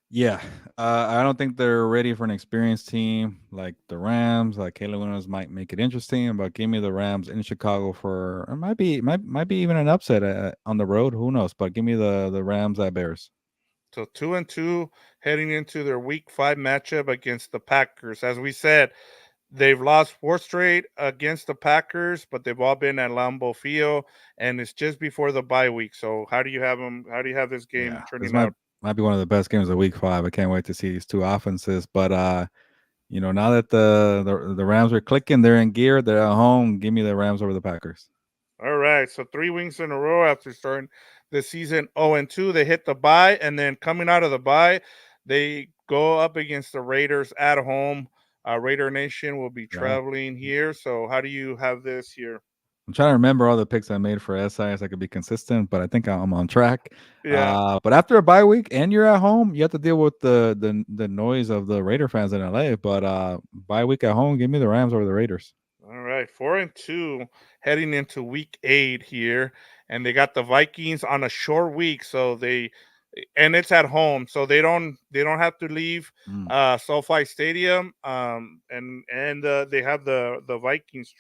Yeah, I don't think they're ready for an experienced team like the Rams. Like, Caleb Williams might make it interesting, but give me the Rams in Chicago for it might be even an upset on the road. Who knows? But give me the Rams at Bears. So 2-2 heading into their week 5 matchup against the Packers. As we said, they've lost 4 straight against the Packers, but they've all been at Lambeau Field, and it's just before the bye week. So how do you have them? How do you have this game Yeah, this is turning my out? might be one of the best games of Week 5. I can't wait to see these two offenses. But now that the Rams are clicking, they're in gear, they're at home. Give me the Rams over the Packers. All right, so 3 weeks in a row after starting the season 0-2, they hit the bye, and then coming out of the bye, they go up against the Raiders at home. Raider Nation will be Yeah. traveling here. So, how do you have this here? I'm trying to remember all the picks I made for SI so I could be consistent, but I think I'm on track. Yeah. But after a bye week and you're at home, you have to deal with the noise of the Raider fans in LA. But bye week at home, give me the Rams over the Raiders. All right, 4-2 heading into week 8 here, and they got the Vikings on a short week, so and it's at home, so they don't have to leave Mm. SoFi Stadium, and they have the Vikings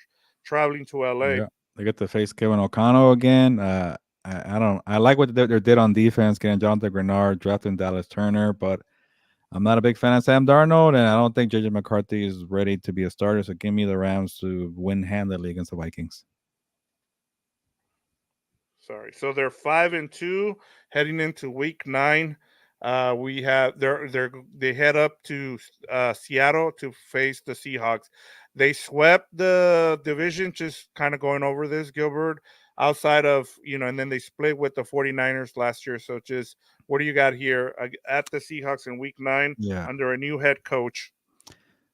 traveling to LA. Yeah, they get to face Kevin O'Connell again. I don't. I like what they did on defense, getting Jonathan Grenard, drafting Dallas Turner, but I'm not a big fan of Sam Darnold, and I don't think JJ McCarthy is ready to be a starter. So give me the Rams to win handily against the Vikings. Sorry. So they're 5-2 heading into week 9. We have they head up to Seattle to face the Seahawks. They swept the division, just kind of going over this, Gilbert, outside of, and then they split with the 49ers last year. So just what do you got here at the Seahawks in week 9 Yeah. under a new head coach?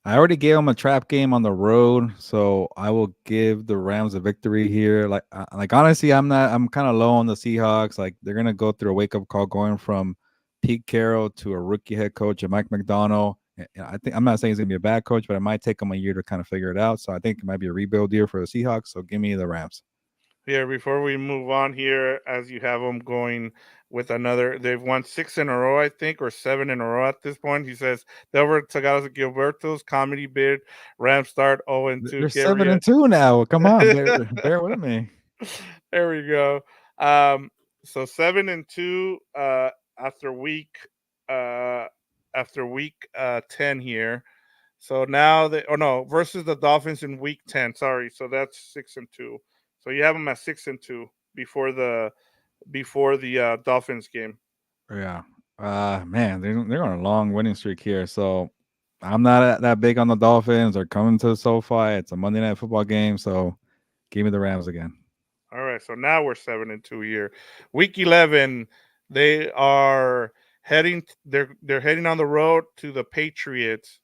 I already gave them a trap game on the road, so I will give the Rams a victory here. Like honestly, I'm kind of low on the Seahawks. Like they're gonna go through a wake up call going from Pete Carroll to a rookie head coach and Mike McDonald. I think I'm not saying he's gonna be a bad coach, but it might take him a year to kind of figure it out. So I think it might be a rebuild year for the Seahawks. So give me the Rams. Here, before we move on here, as you have them going with another, they've won 6 in a row, I think, or 7 in a row at this point. He says, Delbert Tagalas Gilberto's comedy bid, Rams start 0-2, They're seven Gary. and two now. Come on, bear with me. There we go. Um, so 7-2 after week uh after week 10 here. So now they oh no versus the Dolphins in week 10. Sorry, so that's 6-2. So you have them at 6-2 before the Dolphins game. Yeah. Man, they're on a long winning streak here. So I'm not that big on the Dolphins. They're coming to SoFi. It's a Monday Night Football game. So give me the Rams again. All right, so now we're 7-2 here. Week 11, they are they're heading on the road to the Patriots.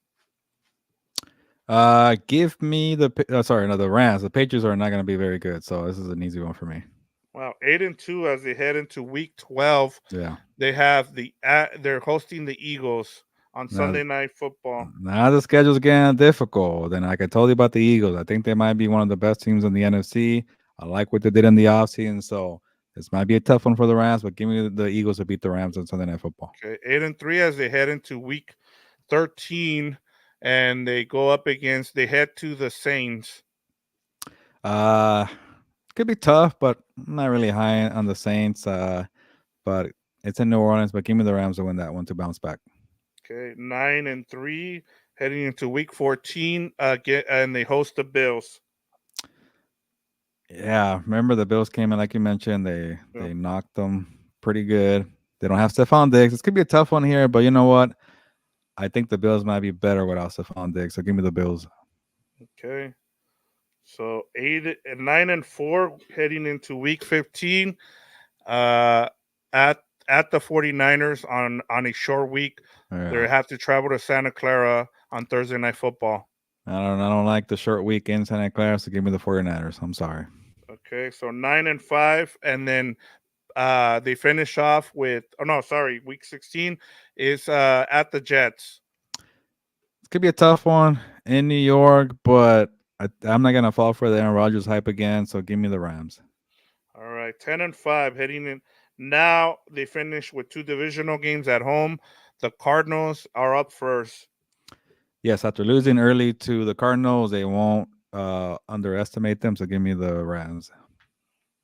Give me the Rams. The Patriots are not going to be very good. So this is an easy one for me. Wow, 8-2 as they head into week 12. Yeah. They have they're hosting the Eagles on Now, Sunday Night Football. now the schedule's getting difficult. And like I told you about the Eagles, I think they might be one of the best teams in the NFC. I like what they did in the offseason. So this might be a tough one for the Rams, but give me the Eagles to beat the Rams on Sunday Night Football. Okay, 8-3 as they head into week 13, and they head to the Saints. Uh, could be tough, but I'm not really high on the Saints. But it's in New Orleans. But give me the Rams to win that one to bounce back. Okay, 9-3 heading into week 14. And they host the Bills. Yeah, remember the Bills came in like you mentioned. They Yeah. they knocked them pretty good. They don't have Stephon Diggs. This could be a tough one here, but you know what? I think the Bills might be better without Stephon Diggs. So give me the Bills. Okay, so 9-4 heading into week 15. Uh, at the 49ers on a short week. Yeah. They have to travel to Santa Clara on Thursday Night Football. I don't like the short week in Santa Clara, so give me the 49ers. I'm sorry. Okay, so 9-5, and then they finish off with week 16 is at the Jets. It could be a tough one in New York, but I'm not gonna fall for the Aaron Rodgers hype again. So give me the Rams. All right, 10-5 heading in. Now they finish with 2 divisional games at home. The Cardinals are up first. Yes, after losing early to the Cardinals, they won't underestimate them. So give me the Rams.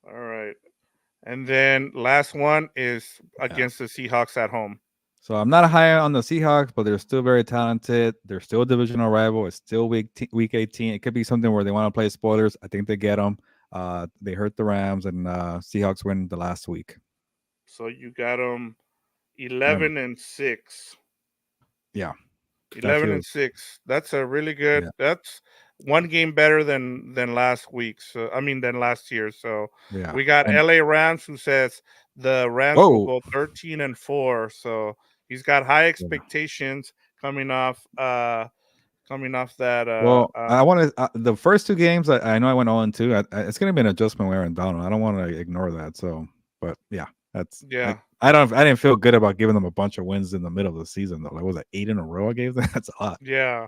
All right, and then last one is Yeah. against the Seahawks at home. So I'm not high on the Seahawks, but they're still very talented. They're still a divisional rival. It's still week 18. It could be something where they want to play spoilers. I think they get them. They hurt the Rams, and Seahawks win the last week. So you got them Um, 11-6. yeah, that 11 and feels 6. That's a really good. yeah, That's one game better than last week. So I mean than last year. So yeah, we got and LA Rams who says the Rams will whoa, go 13-4. So he's got high yeah. expectations coming off that Well, I want to the first two games. I know I went 0-2. It's going to be an adjustment with Aaron Donald. I don't want to ignore that. So, but yeah, that's like yeah. I didn't feel good about giving them a bunch of wins in the middle of the season though. Like was it 8 in a row I gave them? That's a lot. Yeah.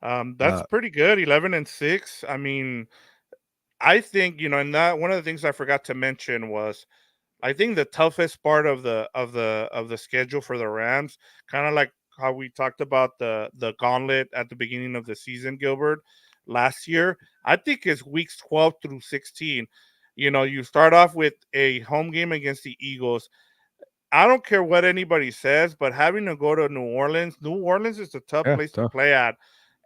That's Uh, pretty good. 11-6. I mean, I think, and that one of the things I forgot to mention was I think the toughest part of the schedule for the Rams, kind of like how we talked about the gauntlet at the beginning of the season, Gilbert, last year. I think is weeks 12 through 16. You start off with a home game against the Eagles. I don't care what anybody says, but having to go to New Orleans is a tough yeah, place to tough. play at.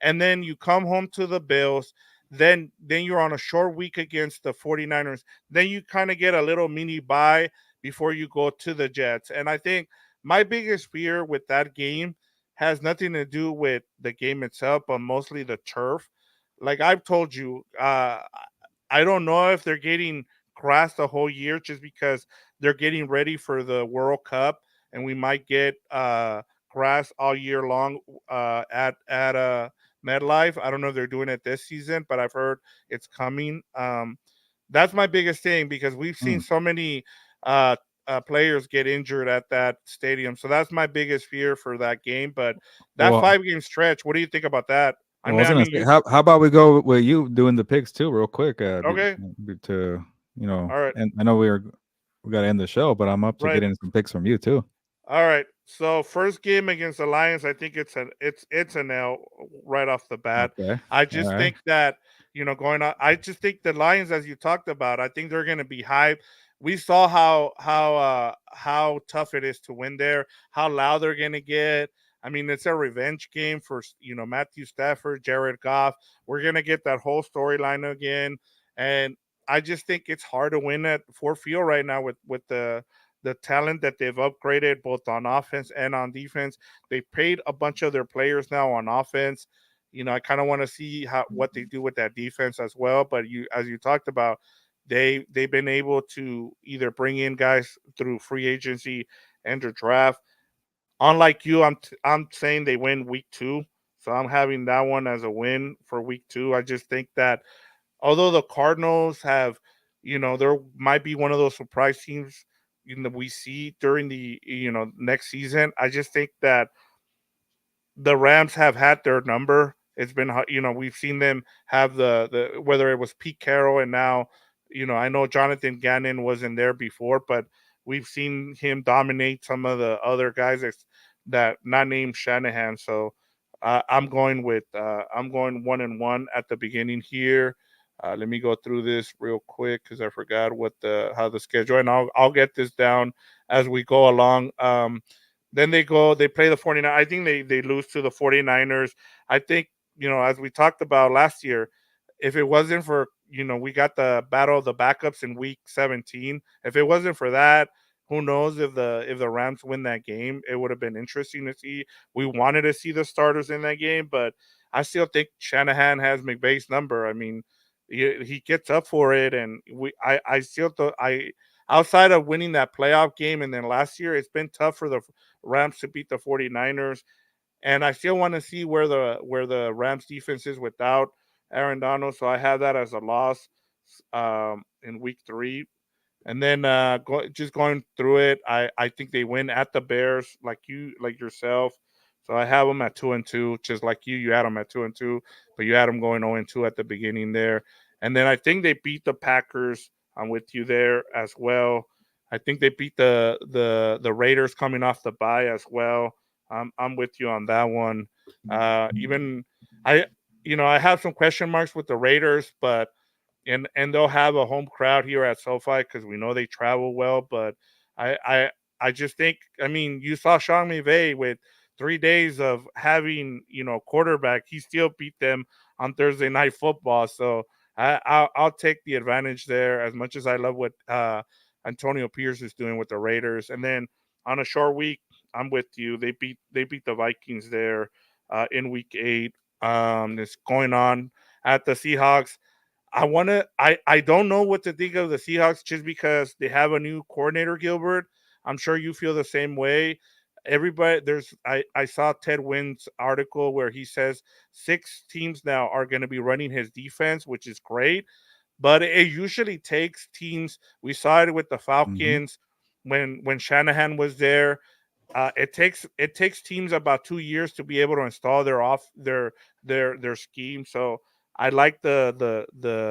And then you come home to the Bills, then you're on a short week against the 49ers. Then you kind of get a little mini bye before you go to the Jets. And I think my biggest fear with that game has nothing to do with the game itself, but mostly the turf. Like I've told you, I don't know if they're getting grass the whole year just because they're getting ready for the World Cup, and we might get grass all year long at MetLife. I don't know if they're doing it this season, but I've heard it's coming. That's my biggest thing because we've seen Mm. so many uh, players get injured at that stadium. So that's my biggest fear for that game. But that Well, 5 game stretch, what do you think about that? I well, I mean, was I gonna mean, say, you how about we go with you doing the picks too, real quick, okay? to All right, and I know we got to end the show, but I'm up to right. getting some picks from you too. All right. So first game against the Lions, I think it's an L right off the bat. Okay, I all just right. think that going on. I just think the Lions, as you talked about, I think they're going to be hyped. We saw how tough it is to win there, how loud they're going to get. I mean, it's a revenge game for Matthew Stafford, Jared Goff. We're going to get that whole storyline again, and I just think it's hard to win at Ford Field right now with the talent that they've upgraded both on offense and on defense. They paid a bunch of their players now on offense. I kind of want to see what they do with that defense as well. But as you talked about, they've been able to either bring in guys through free agency and the draft. Unlike you, I'm saying they win week 2, so I'm having that one as a win for week 2. I just think that although the Cardinals have, there might be one of those surprise teams we see during the next season. I just think that the Rams have had their number. It's been, we've seen them have the whether it was Pete Carroll and now, I know Jonathan Gannon wasn't there before, but we've seen him dominate some of the other guys that not named Shanahan. So I'm going 1-1 at the beginning here. Let me go through this real quick because I forgot what the how the schedule, and I'll get this down as we go along. Then they play the 49. I think they lose to the 49ers. I think, as we talked about last year, if it wasn't for, we got the battle of the backups in week 17. If it wasn't for that, who knows if the Rams win that game? It would have been interesting to see. We wanted to see the starters in that game, but I still think Shanahan has McVay's number. I mean, he gets up for it, and I still thought outside of winning that playoff game and then last year, it's been tough for the Rams to beat the 49ers. And I still want to see where the Rams defense is without Aaron Donald. So I have that as a loss in week 3. And then just going through it, I think they win at the Bears, like yourself. So I have them at 2-2, just like you. You had them at 2-2, but you had them going 0-2 at the beginning there. And then I think they beat the Packers. I'm with you there as well. I think they beat the Raiders coming off the bye as well. I'm with you on that one. Even I I have some question marks with the Raiders, but and they'll have a home crowd here at SoFi because we know they travel well. But I I I just think, I mean, you saw Sean McVay with 3 days of having quarterback. He still beat them on Thursday night football. So I'll take the advantage there as much as I love what Antonio Pierce is doing with the Raiders. And then on a short week, I'm with you. They beat the Vikings there in week 8. It's going on at the Seahawks. I don't know what to think of the Seahawks just because they have a new coordinator, Gilbert. I'm sure you feel the same way. Everybody there's I saw Ted Wynn's article where he says 6 teams now are going to be running his defense, which is great, but it usually takes teams. We saw it with the Hmm. Falcons when Shanahan was there. It takes teams about 2 years to be able to install their scheme. So I like the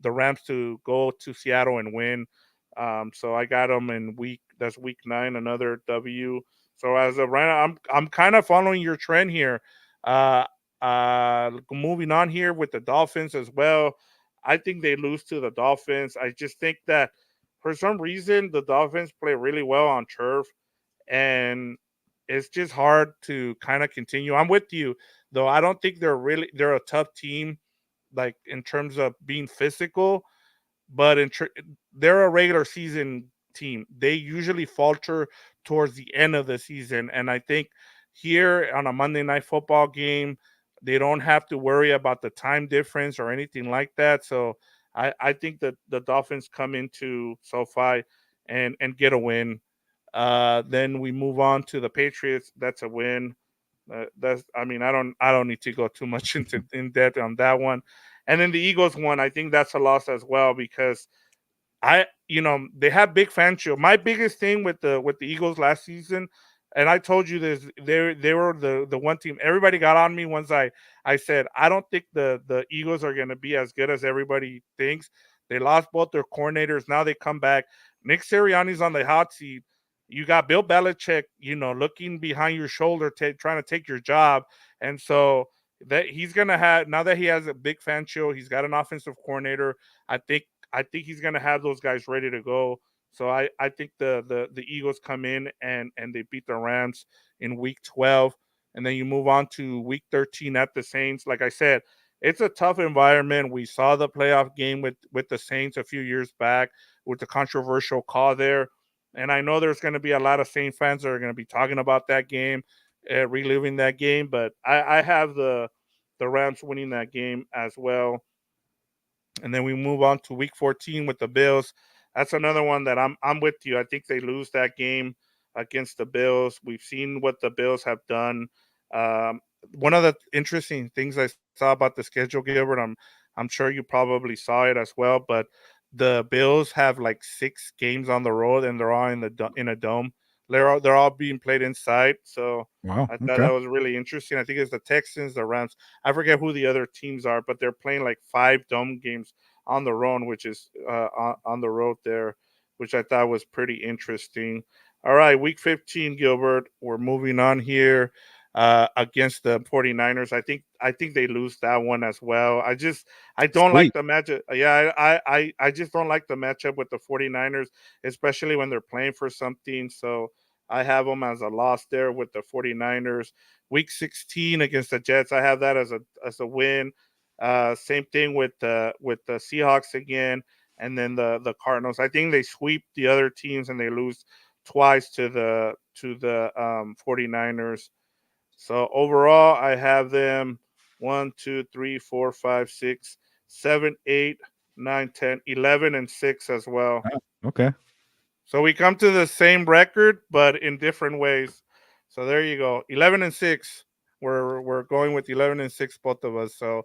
Rams to go to Seattle and win. So I got them in week 9, another W. So as of right now, I'm kind of following your trend here. Uh, Moving on here with the Dolphins as well. I think they lose to the Dolphins. I just think that for some reason the Dolphins play really well on turf, and it's just hard to kind of continue. I'm with you though. I don't think they're a tough team, like in terms of being physical, but they're a regular season team. They usually falter towards the end of the season, and I think here on a Monday night football game, they don't have to worry about the time difference or anything like that. So I think that the Dolphins come into SoFi and get a win. Then we move on to the Patriots. That's a win. That's I mean I don't need to go too much into in depth on that one. And then the Eagles one, I think that's a loss as well because they have big fan shield. My biggest thing with the Eagles last season, and I told you this, they were the one team. Everybody got on me once I said I don't think the Eagles are going to be as good as everybody thinks. They lost both their coordinators. Now they come back. Nick Sirianni's on the hot seat. You got Bill Belichick, looking behind your shoulder, trying to take your job, and so that he's gonna have now that he has a big fan show. He's got an offensive coordinator. I think I think he's gonna have those guys ready to go. So I think the Eagles come in and they beat the Rams in week 12, and then you move on to week 13 at the Saints. Like I said, it's a tough environment. We saw the playoff game with the Saints a few years back with the controversial call there, and I know there's going to be a lot of Saint fans that are going to be talking about that game, reliving that game. But I have the Rams winning that game as well, and then we move on to week 14 with the Bills. That's another one that I'm with you. I think they lose that game against the Bills. We've seen what the Bills have done. Um, One of the interesting things I saw about the schedule, Gilbert, I'm sure you probably saw it as well, but the Bills have like 6 games on the road, and they're all in a dome. They're all being played inside. So Wow. I thought Okay. that was really interesting. I think it's the Texans, the Rams. I forget who the other teams are, but they're playing like 5 dome games on the road, which is on the road there, which I thought was pretty interesting. All right, week 15, Gilbert. We're moving on here against the 49ers. I think they lose that one as well. I don't like Sweet. the matchup. Yeah, I just don't like the matchup with the 49ers, especially when they're playing for something. So I have them as a loss there with the 49ers. Week 16 against the Jets, I have that as a win. Same thing with the Seahawks again, and then the Cardinals. I think they sweep the other teams and they lose twice to the 49ers. So overall, I have them 1, 2, 3, 4, 5, 6, 7, 8, 9, 10, 11, and 6 as well. Ah, okay. So we come to the same record, but in different ways. So there you go, 11 and 6. We're going with 11 and 6, both of us. So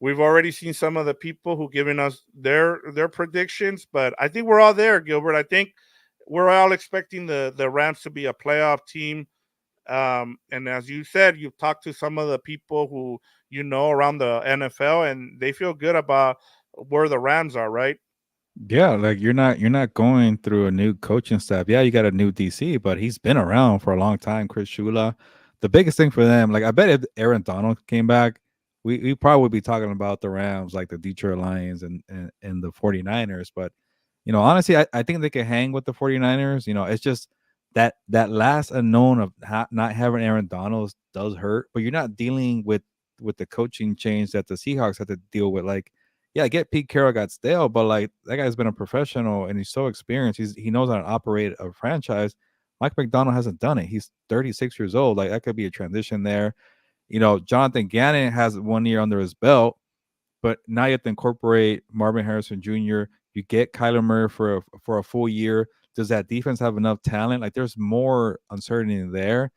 we've already seen some of the people who given us their predictions, but I think we're all there, Gilbert. I think we're all expecting the Rams to be a playoff team. And as you said, you've talked to some of the people who around the NFL, and they feel good about where the Rams are, right? Yeah, like you're not going through a new coaching staff. Yeah, you got a new DC, but he's been around for a long time. Chris Shula. The biggest thing for them, like I bet if Aaron Donald came back, we probably would be talking about the Rams, like the Detroit Lions and the 49ers. But honestly, I think they can hang with the 49ers. It's just that last unknown of not having Aaron Donald does hurt, but you're not dealing with the coaching change that the Seahawks had to deal with. Like, yeah, get Pete Carroll got stale, but like that guy's been a professional and he's so experienced. He knows how to operate a franchise. Mike McDonald hasn't done it. He's 36 years old. Like that could be a transition there. Jonathan Gannon has 1 year under his belt, but now you have to incorporate Marvin Harrison Jr. You get Kyler Murray for a full year. Does that defense have enough talent? Like there's more uncertainty there,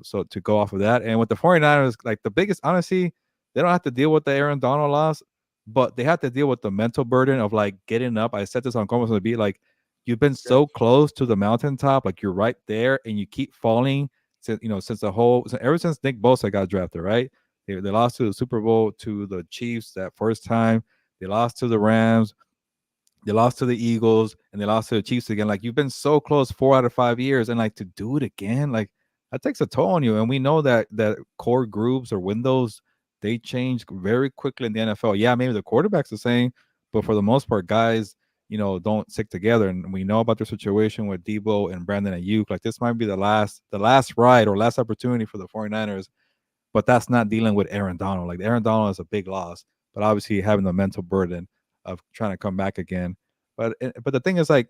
so to go off of that. And with the 49ers, like the biggest, honestly, they don't have to deal with the Aaron Donald loss, but they have to deal with the mental burden of like getting up. I said this on Comas on the Beat, like you've been Yeah. so close to the mountaintop, like you're right there and you keep falling ever since Nick Bosa got drafted, right? They lost to the Super Bowl to the Chiefs that first time. They lost to the Rams. They lost to the Eagles, and they lost to the Chiefs again. Like you've been so close 4 out of 5 years, and like to do it again, like that takes a toll on you. And we know that core groups or windows they change very quickly in the NFL. Yeah, maybe the quarterback's the same, but for the most part, guys, don't stick together. And we know about the situation with Debo and Brandon Ayuk. Like this might be the last ride or last opportunity for the 49ers, but that's not dealing with Aaron Donald. Like Aaron Donald is a big loss, but obviously having the mental burden of trying to come back again. But the thing is, like,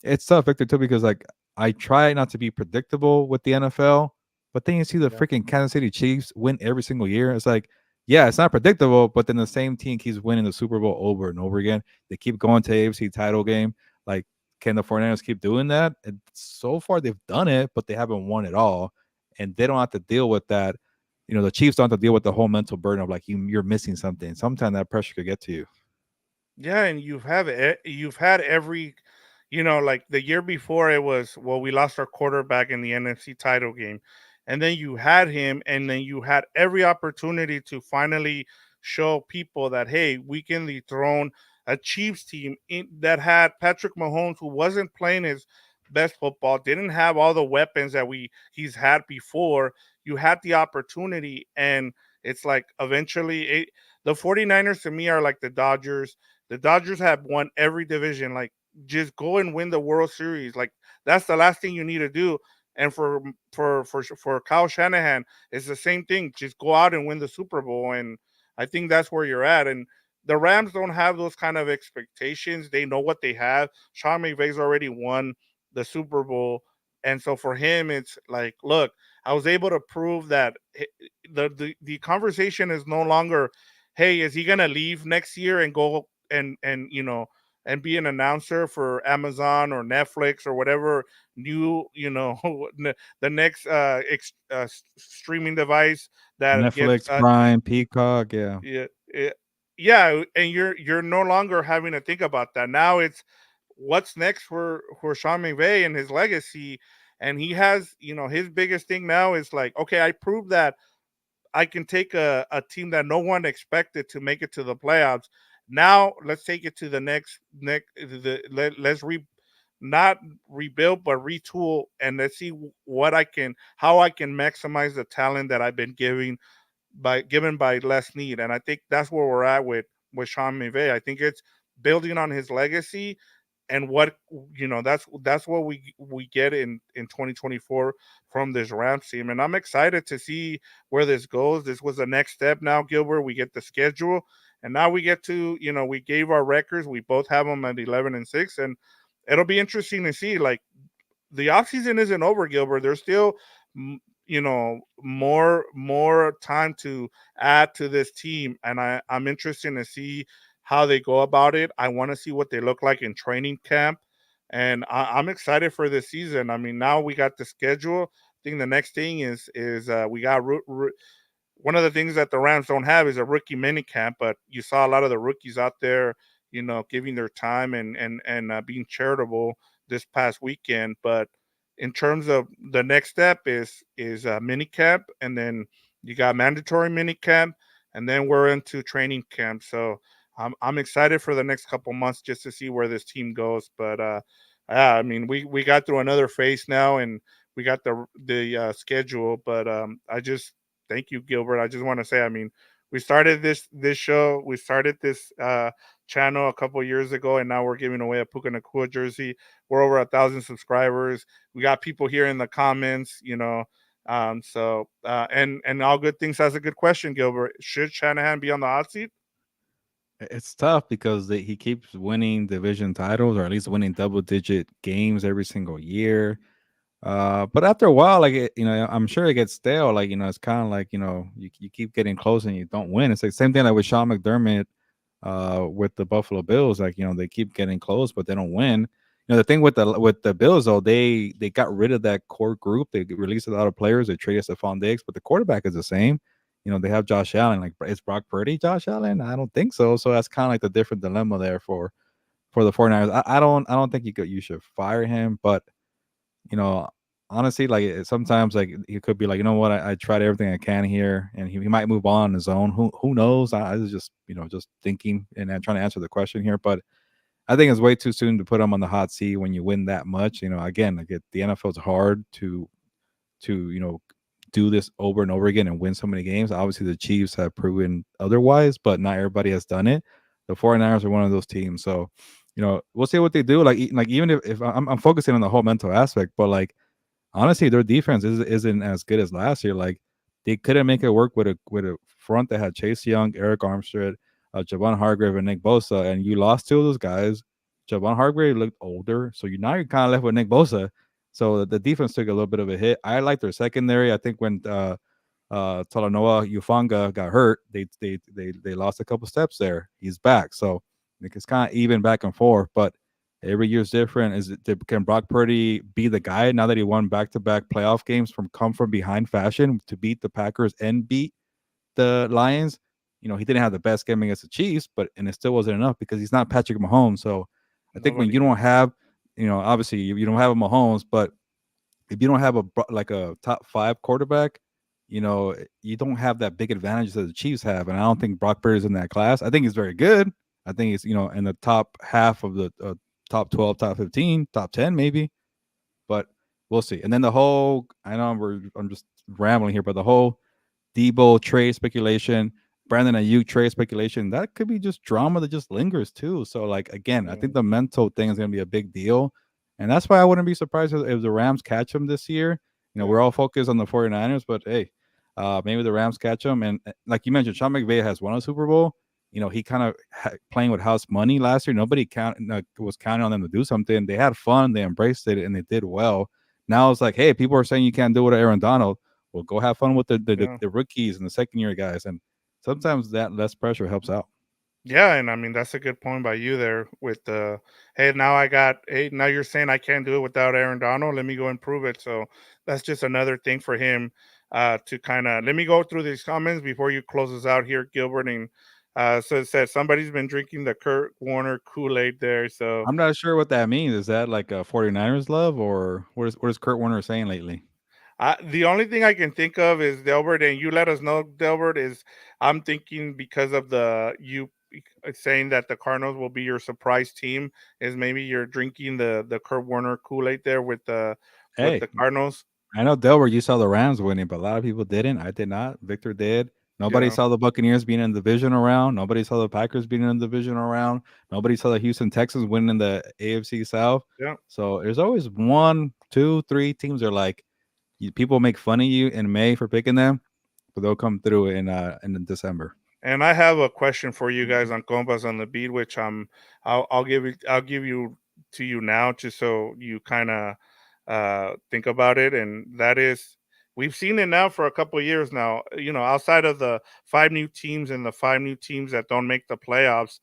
it's tough, Victor, too, because like I try not to be predictable with the NFL, but then you see the Yeah. freaking Kansas City Chiefs win every single year. It's like, yeah, it's not predictable, but then the same team keeps winning the Super Bowl over and over again. They keep going to AFC title game. Like, can the 49ers keep doing that? And so far they've done it, but they haven't won it all. And they don't have to deal with that. The Chiefs don't have to deal with the whole mental burden of like you're missing something. Sometimes that pressure could get to you. Yeah, and you've had every, like the year before it was, well, we lost our quarterback in the NFC title game, and then you had him, and then you had every opportunity to finally show people that, hey, we can dethrone a Chiefs team that had Patrick Mahomes, who wasn't playing his best football, didn't have all the weapons that he's had before. You had the opportunity, and it's like eventually the 49ers to me are like the Dodgers. The Dodgers have won every division. Like, just go and win the World Series. Like, that's the last thing you need to do. And for Kyle Shanahan, it's the same thing. Just go out and win the Super Bowl. And I think that's where you're at. And the Rams don't have those kind of expectations. They know what they have. Sean McVay's already won the Super Bowl. And so for him, it's like, look, I was able to prove that the conversation is no longer, hey, is he gonna leave next year and go and and be an announcer for Amazon or Netflix or whatever new the next streaming device that gets Netflix, Prime, Peacock, yeah. yeah, yeah, and you're no longer having to think about that. Now it's what's next for Sean McVay and his legacy. And he has, his biggest thing now is like, okay, I proved that I can take a team that no one expected to make it to the playoffs. Now let's take it to the let's not rebuild but retool, and let's see how I can maximize the talent that I've been given by Les Need. And I think that's where we're at with Sean McVay. I think it's building on his legacy, and what that's what we get in 2024 from this Rams team. And I'm excited to see where this goes. This was the next step. Now, Gilbert, we get the schedule, and now we get to, we gave our records. We both have them at 11-6, and it'll be interesting to see, like, the offseason isn't over, Gilbert. There's still, more time to add to this team, and I'm interested to see how they go about it. I want to see what they look like in training camp, and I'm excited for this season. I mean, now we got the schedule. I think the next thing is we got one of the things that the Rams don't have is a rookie mini camp, but you saw a lot of the rookies out there, giving their time and being charitable this past weekend. But in terms of the next step is mini camp, and then you got mandatory mini camp, and then we're into training camp. So I'm excited for the next couple months just to see where this team goes. But yeah, I mean, we got through another phase now, and we got the schedule. But I just thank you, Gilbert. I just want to say, I mean, we started this show, we started this channel a couple years ago, and now we're giving away a Puka Nacua jersey. We're over 1,000 subscribers. We got people here in the comments, and all good things has a good question, Gilbert. Should Shanahan be on the hot seat? It's tough because he keeps winning division titles or at least winning double digit games every single year. But after a while, like I'm sure it gets stale. Like it's kind of like you keep getting close and you don't win. It's like same thing like with Sean McDermott, with the Buffalo Bills. Like they keep getting close, but they don't win. The thing with the Bills though, they got rid of that core group. They released a lot of players. They traded Stephon Diggs, but the quarterback is the same. They have Josh Allen. Like, is Brock Purdy Josh Allen? I don't think so. So that's kind of like the different dilemma there for the 49ers. I don't think you should fire him, but you know, honestly, like sometimes like he could be like, you know what, I tried everything I can here, and he might move on his own. Who knows? I was just just thinking and trying to answer the question here, but I think it's way too soon to put him on the hot seat when you win that much. Again, like the NFL's hard to do this over and over again and win so many games. Obviously, the Chiefs have proven otherwise, but not everybody has done it. The 49ers are one of those teams, so we'll see what they do. Like even if I'm focusing on the whole mental aspect, but like honestly, their defense isn't as good as last year. Like they couldn't make it work with a front that had Chase Young, Eric Armstead, Javon Hargrave, and Nick Bosa, and you lost two of those guys. Javon Hargrave looked older, so you're kind of left with Nick Bosa. So the defense took a little bit of a hit. I like their secondary. I think when Talanoa Ufanga got hurt, they lost a couple steps there. He's back, so it's kind of even back and forth. But every year's different. Can Brock Purdy be the guy now that he won back-to-back playoff games from come from behind fashion to beat the Packers and beat the Lions? He didn't have the best game against the Chiefs, but and it still wasn't enough because he's not Patrick Mahomes. So I think when you Nobody don't is. have, obviously you don't have a Mahomes, but if you don't have like a top five quarterback, you don't have that big advantage that the Chiefs have. And I don't think Brock Purdy is in that class. I think he's very good. I think he's in the top half of the top 12, top 15, top 10 maybe, but we'll see. And then the whole I know I'm just rambling here, but the whole Debo trade speculation, Brandon Ayuk trade speculation, that could be just drama that just lingers too. So like again, I Yeah. think the mental thing is gonna be a big deal. And that's why I wouldn't be surprised if the Rams catch him this year. Yeah. We're all focused on the 49ers, but hey, maybe the Rams catch him. And like you mentioned, Sean McVay has won a Super Bowl. He kind of playing with house money last year. Nobody was counting on them to do something. They had fun, they embraced it, and they did well. Now it's like, hey, people are saying you can't do it with Aaron Donald. Well, go have fun with Yeah. the rookies and the second year guys, and sometimes that less pressure helps out. Yeah, and I mean that's a good point by you there with the hey now I got hey now you're saying I can't do it without Aaron Donald. Let me go and prove it. So that's just another thing for him to kind of let me go through these comments before you close us out here, Gilbert. And so it said somebody's been drinking the Kurt Warner Kool-Aid there. So I'm not sure what that means. Is that like a 49ers love, or what is Kurt Warner saying lately? the only thing I can think of is Delbert, and you let us know, Delbert, is I'm thinking because of the you saying that the Cardinals will be your surprise team, is maybe you're drinking the Kurt Warner Kool Aid there with Hey, the Cardinals. I know Delbert, you saw the Rams winning, but a lot of people didn't. I did not. Victor did. Nobody Yeah, saw the Buccaneers being in the division around. Nobody saw the Packers being in the division around. Nobody saw the Houston Texans winning the AFC South. yeah. So there's always one, two, three teams that are like people make fun of you in May for picking them, but they'll come through in December. And I have a question for you guys on Compas on the Beat, which I'll give you to you now, just so you kind of think about it. And that is, we've seen it now for a couple of years now. Outside of the five new teams and the five new teams that don't make the playoffs,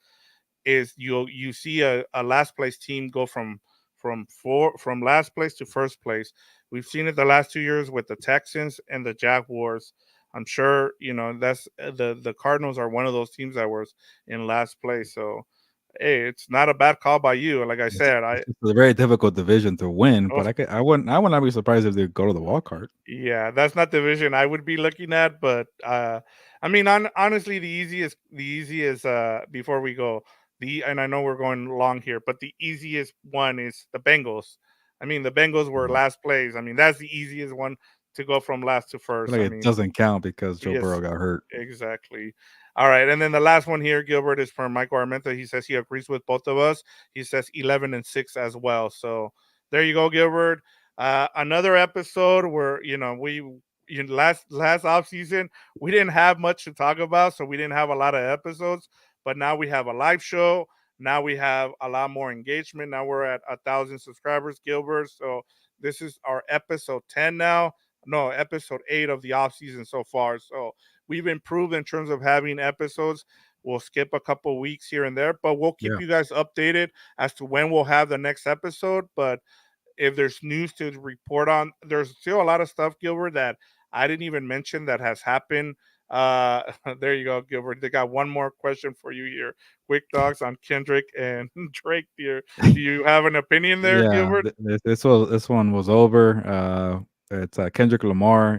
is you see a last place team go from last place to first place. We've seen it the last 2 years with the Texans and the Jaguars. I'm sure that's the Cardinals are one of those teams that was in last place. So hey, it's not a bad call by you. Like I said, It's just a very difficult division to win, oh, but I would not be surprised if they go to the wild card. yeah, that's not the vision I would be looking at, but I mean, honestly, the easiest before we go, and I know we're going long here, but the easiest one is the Bengals. I mean, the Bengals were Mhm. last place. I mean, that's the easiest one to go from last to I feel first. like I it mean, doesn't count because Joe yes, Burrow got hurt. exactly. All right, and then the last one here, Gilbert, is from Michael Armenta. He says he agrees with both of us. He says 11-6 as well. So there you go, Gilbert. Another episode where last off season we didn't have much to talk about, so we didn't have a lot of episodes. But now we have a live show. Now we have a lot more engagement. Now we're at 1,000 subscribers, Gilbert. So this is our episode 10 now. No, episode 8 of the off season so far. So we've improved in terms of having episodes. We'll skip a couple weeks here and there, but we'll keep Yeah. you guys updated as to when we'll have the next episode. But if there's news to report on, there's still a lot of stuff, Gilbert, that I didn't even mention that has happened. Uh, there you go, Gilbert. They got one more question for you here. Quick dogs on Kendrick and Drake. Do you have an opinion there, Yeah, Gilbert? this one was over. It's Kendrick Lamar.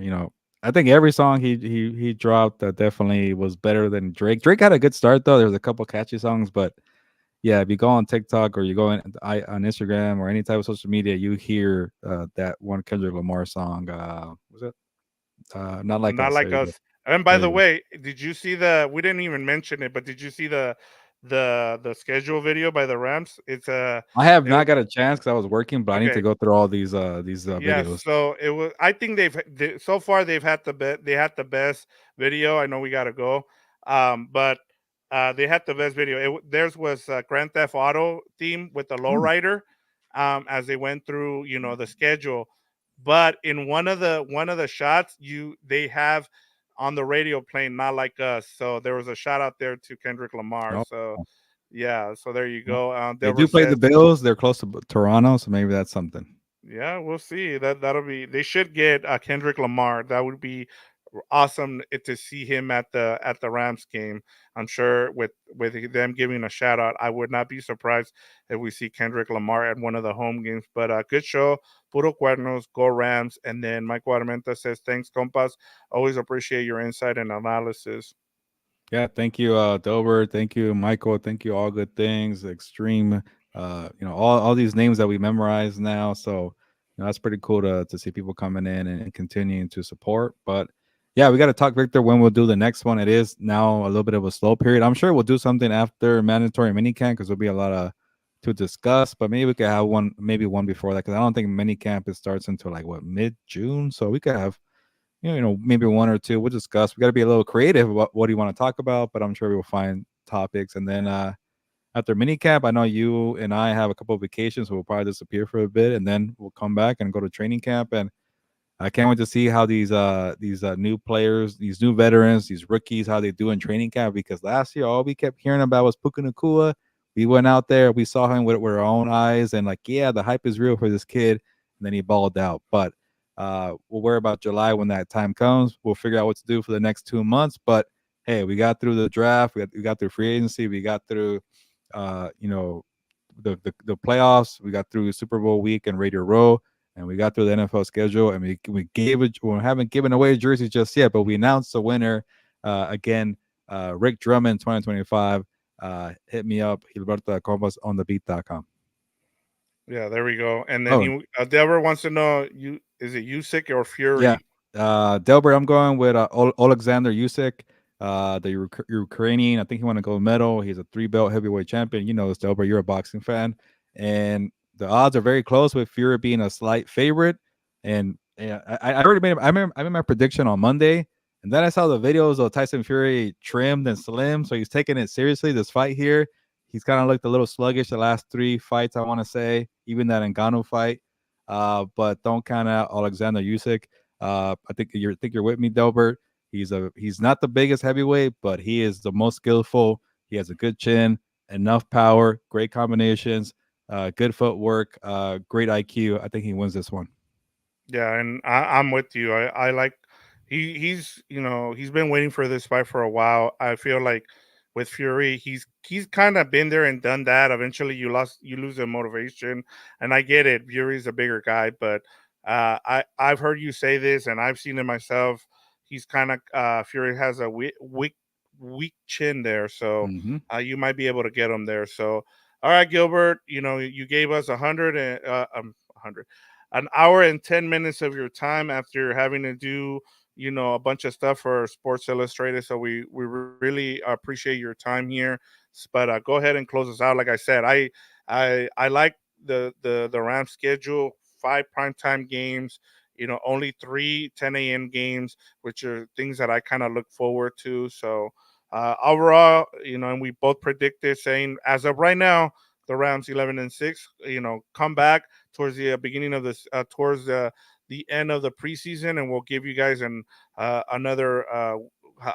I think every song he dropped definitely was better than Drake. Drake had a good start though. There was a couple catchy songs, but yeah, if you go on TikTok or you go on Instagram or any type of social media, you hear that one Kendrick Lamar song. Was it Not Like Not Us? There like you go. us. And by There the you go. way, did you see the? We didn't even mention it, but did you see the schedule video by the Rams? It's I have it, not got a chance because I was working, but I need to okay. go through all these Yes, videos. so it was. I think so far they've had they had the best video. I know we gotta go, but they had the best video. Theirs was Grand Theft Auto theme with the Hmm. lowrider, as they went through the schedule. But in one of the shots, they have on the radio playing "Not Like Us." So there was a shout out there to Kendrick Lamar. Oh, So yeah, so there you well, go. they Delbert do play the says Bills. They're close to Toronto, so maybe that's something. yeah, we'll see. That'll be. They should get Kendrick Lamar. That would be awesome to see him at the Rams game. I'm sure with them giving a shout out, I would not be surprised if we see Kendrick Lamar at one of the home games. But good show, puro cuernos, go Rams. And then Mike Guadamenta says, "Thanks, compas. Always appreciate your insight and analysis." Yeah, thank you, Dober. Thank you, Michael. Thank you, all good things. Extreme, all these names that we memorize now. So, that's pretty cool to see people coming in and continuing to support. But yeah, we got to talk, Victor, when we'll do the next one. It is now a little bit of a slow period. I'm sure we'll do something after mandatory minicamp because there'll be a lot of to discuss. But maybe we could have one, maybe one before that because I don't think minicamp it starts until like what mid-June. So we could have maybe one or two. We'll discuss. We got to be a little creative about what do you want to talk about, but I'm sure we'll find topics. And then after minicamp, I know you and I have a couple of vacations, so we'll probably disappear for a bit, and then we'll come back and go to training camp. And I can't wait to see how these new players, these new veterans, these rookies, how they do in training camp. Because last year, all we kept hearing about was Puka Nacua. We went out there, we saw him with our own eyes, and like, yeah, the hype is real for this kid. And then he balled out. But we'll worry about July when that time comes. We'll figure out what to do for the next 2 months. But hey, we got through the draft, we got through free agency, we got through, uh, you know, the playoffs, we got through Super Bowl week and Radio Row and we got through the NFL schedule, and we gave it. We haven't given away jerseys just yet, but we announced the winner again. Rick Drummond, 2025. Hit me up, Gilberto on the beat.com. Yeah, there we go. And then Oh, Delbert wants to know you is it Usyk or yeah. Fury? Delbert, I'm going with Alexander Usyk, the Ukrainian. I think he won a gold medal. He's a 3-belt heavyweight champion. You know this, Delbert. You're a boxing fan. And the odds are very close with Fury being a slight favorite. And yeah, I already made I made my prediction on Monday. And then I saw the videos of Tyson Fury trimmed and slim. So he's taking it seriously, this fight here. He's kind of looked a little sluggish the last 3 fights, I want to say, even that Ngannou fight. But don't count out Alexander Usyk. I think you're with me, Delbert. He's not the biggest heavyweight, but he is the most skillful. He has a good chin, enough power, great combinations, good footwork, great IQ. I think he wins this one. Yeah, and I'm with you. I like he's been waiting for this fight for a while. I feel like with Fury, he's kind of been there and done that. Eventually, you lose the motivation, and I get it. Fury's a bigger guy, but I've heard you say this, and I've seen it myself. He's kind of Fury has a weak chin there, so Hmm. you might be able to get him there. So, all right, Gilbert, you gave us 100 an hour and 10 minutes of your time after having to do a bunch of stuff for Sports Illustrated. So we really appreciate your time here. But go ahead and close us out. Like I said, I like the Rams schedule, 5 primetime games, only 3 10 a.m. games, which are things that I kind of look forward to. So overall, and we both predicted saying as of right now, the Rams 11-6. Come back towards the beginning of this, towards the end of the preseason, and we'll give you guys another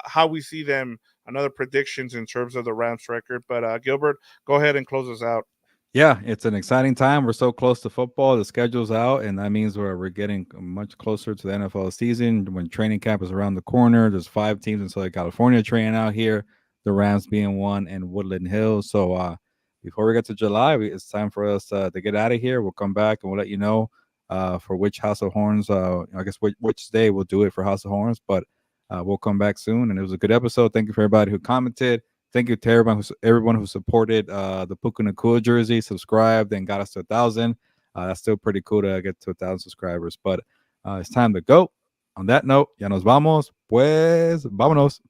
how we see them, another predictions in terms of the Rams record. But Gilbert, go ahead and close us out. Yeah, it's an exciting time. We're so close to football. The schedule's out, and that means we're getting much closer to the NFL season. When training camp is around the corner, there's 5 teams in Southern California training out here. The Rams being one, and Woodland Hills. So before we get to July, it's time for us to get out of here. We'll come back and we'll let you know for which House of Horns. I guess which day we'll do it for House of Horns, but we'll come back soon. And it was a good episode. Thank you for everybody who commented. Thank you to everyone who supported the Puka Nacua jersey, subscribed, and got us to 1,000. That's still pretty cool to get to 1,000 subscribers. But it's time to go. On that note, ya nos vamos. Pues, vámonos.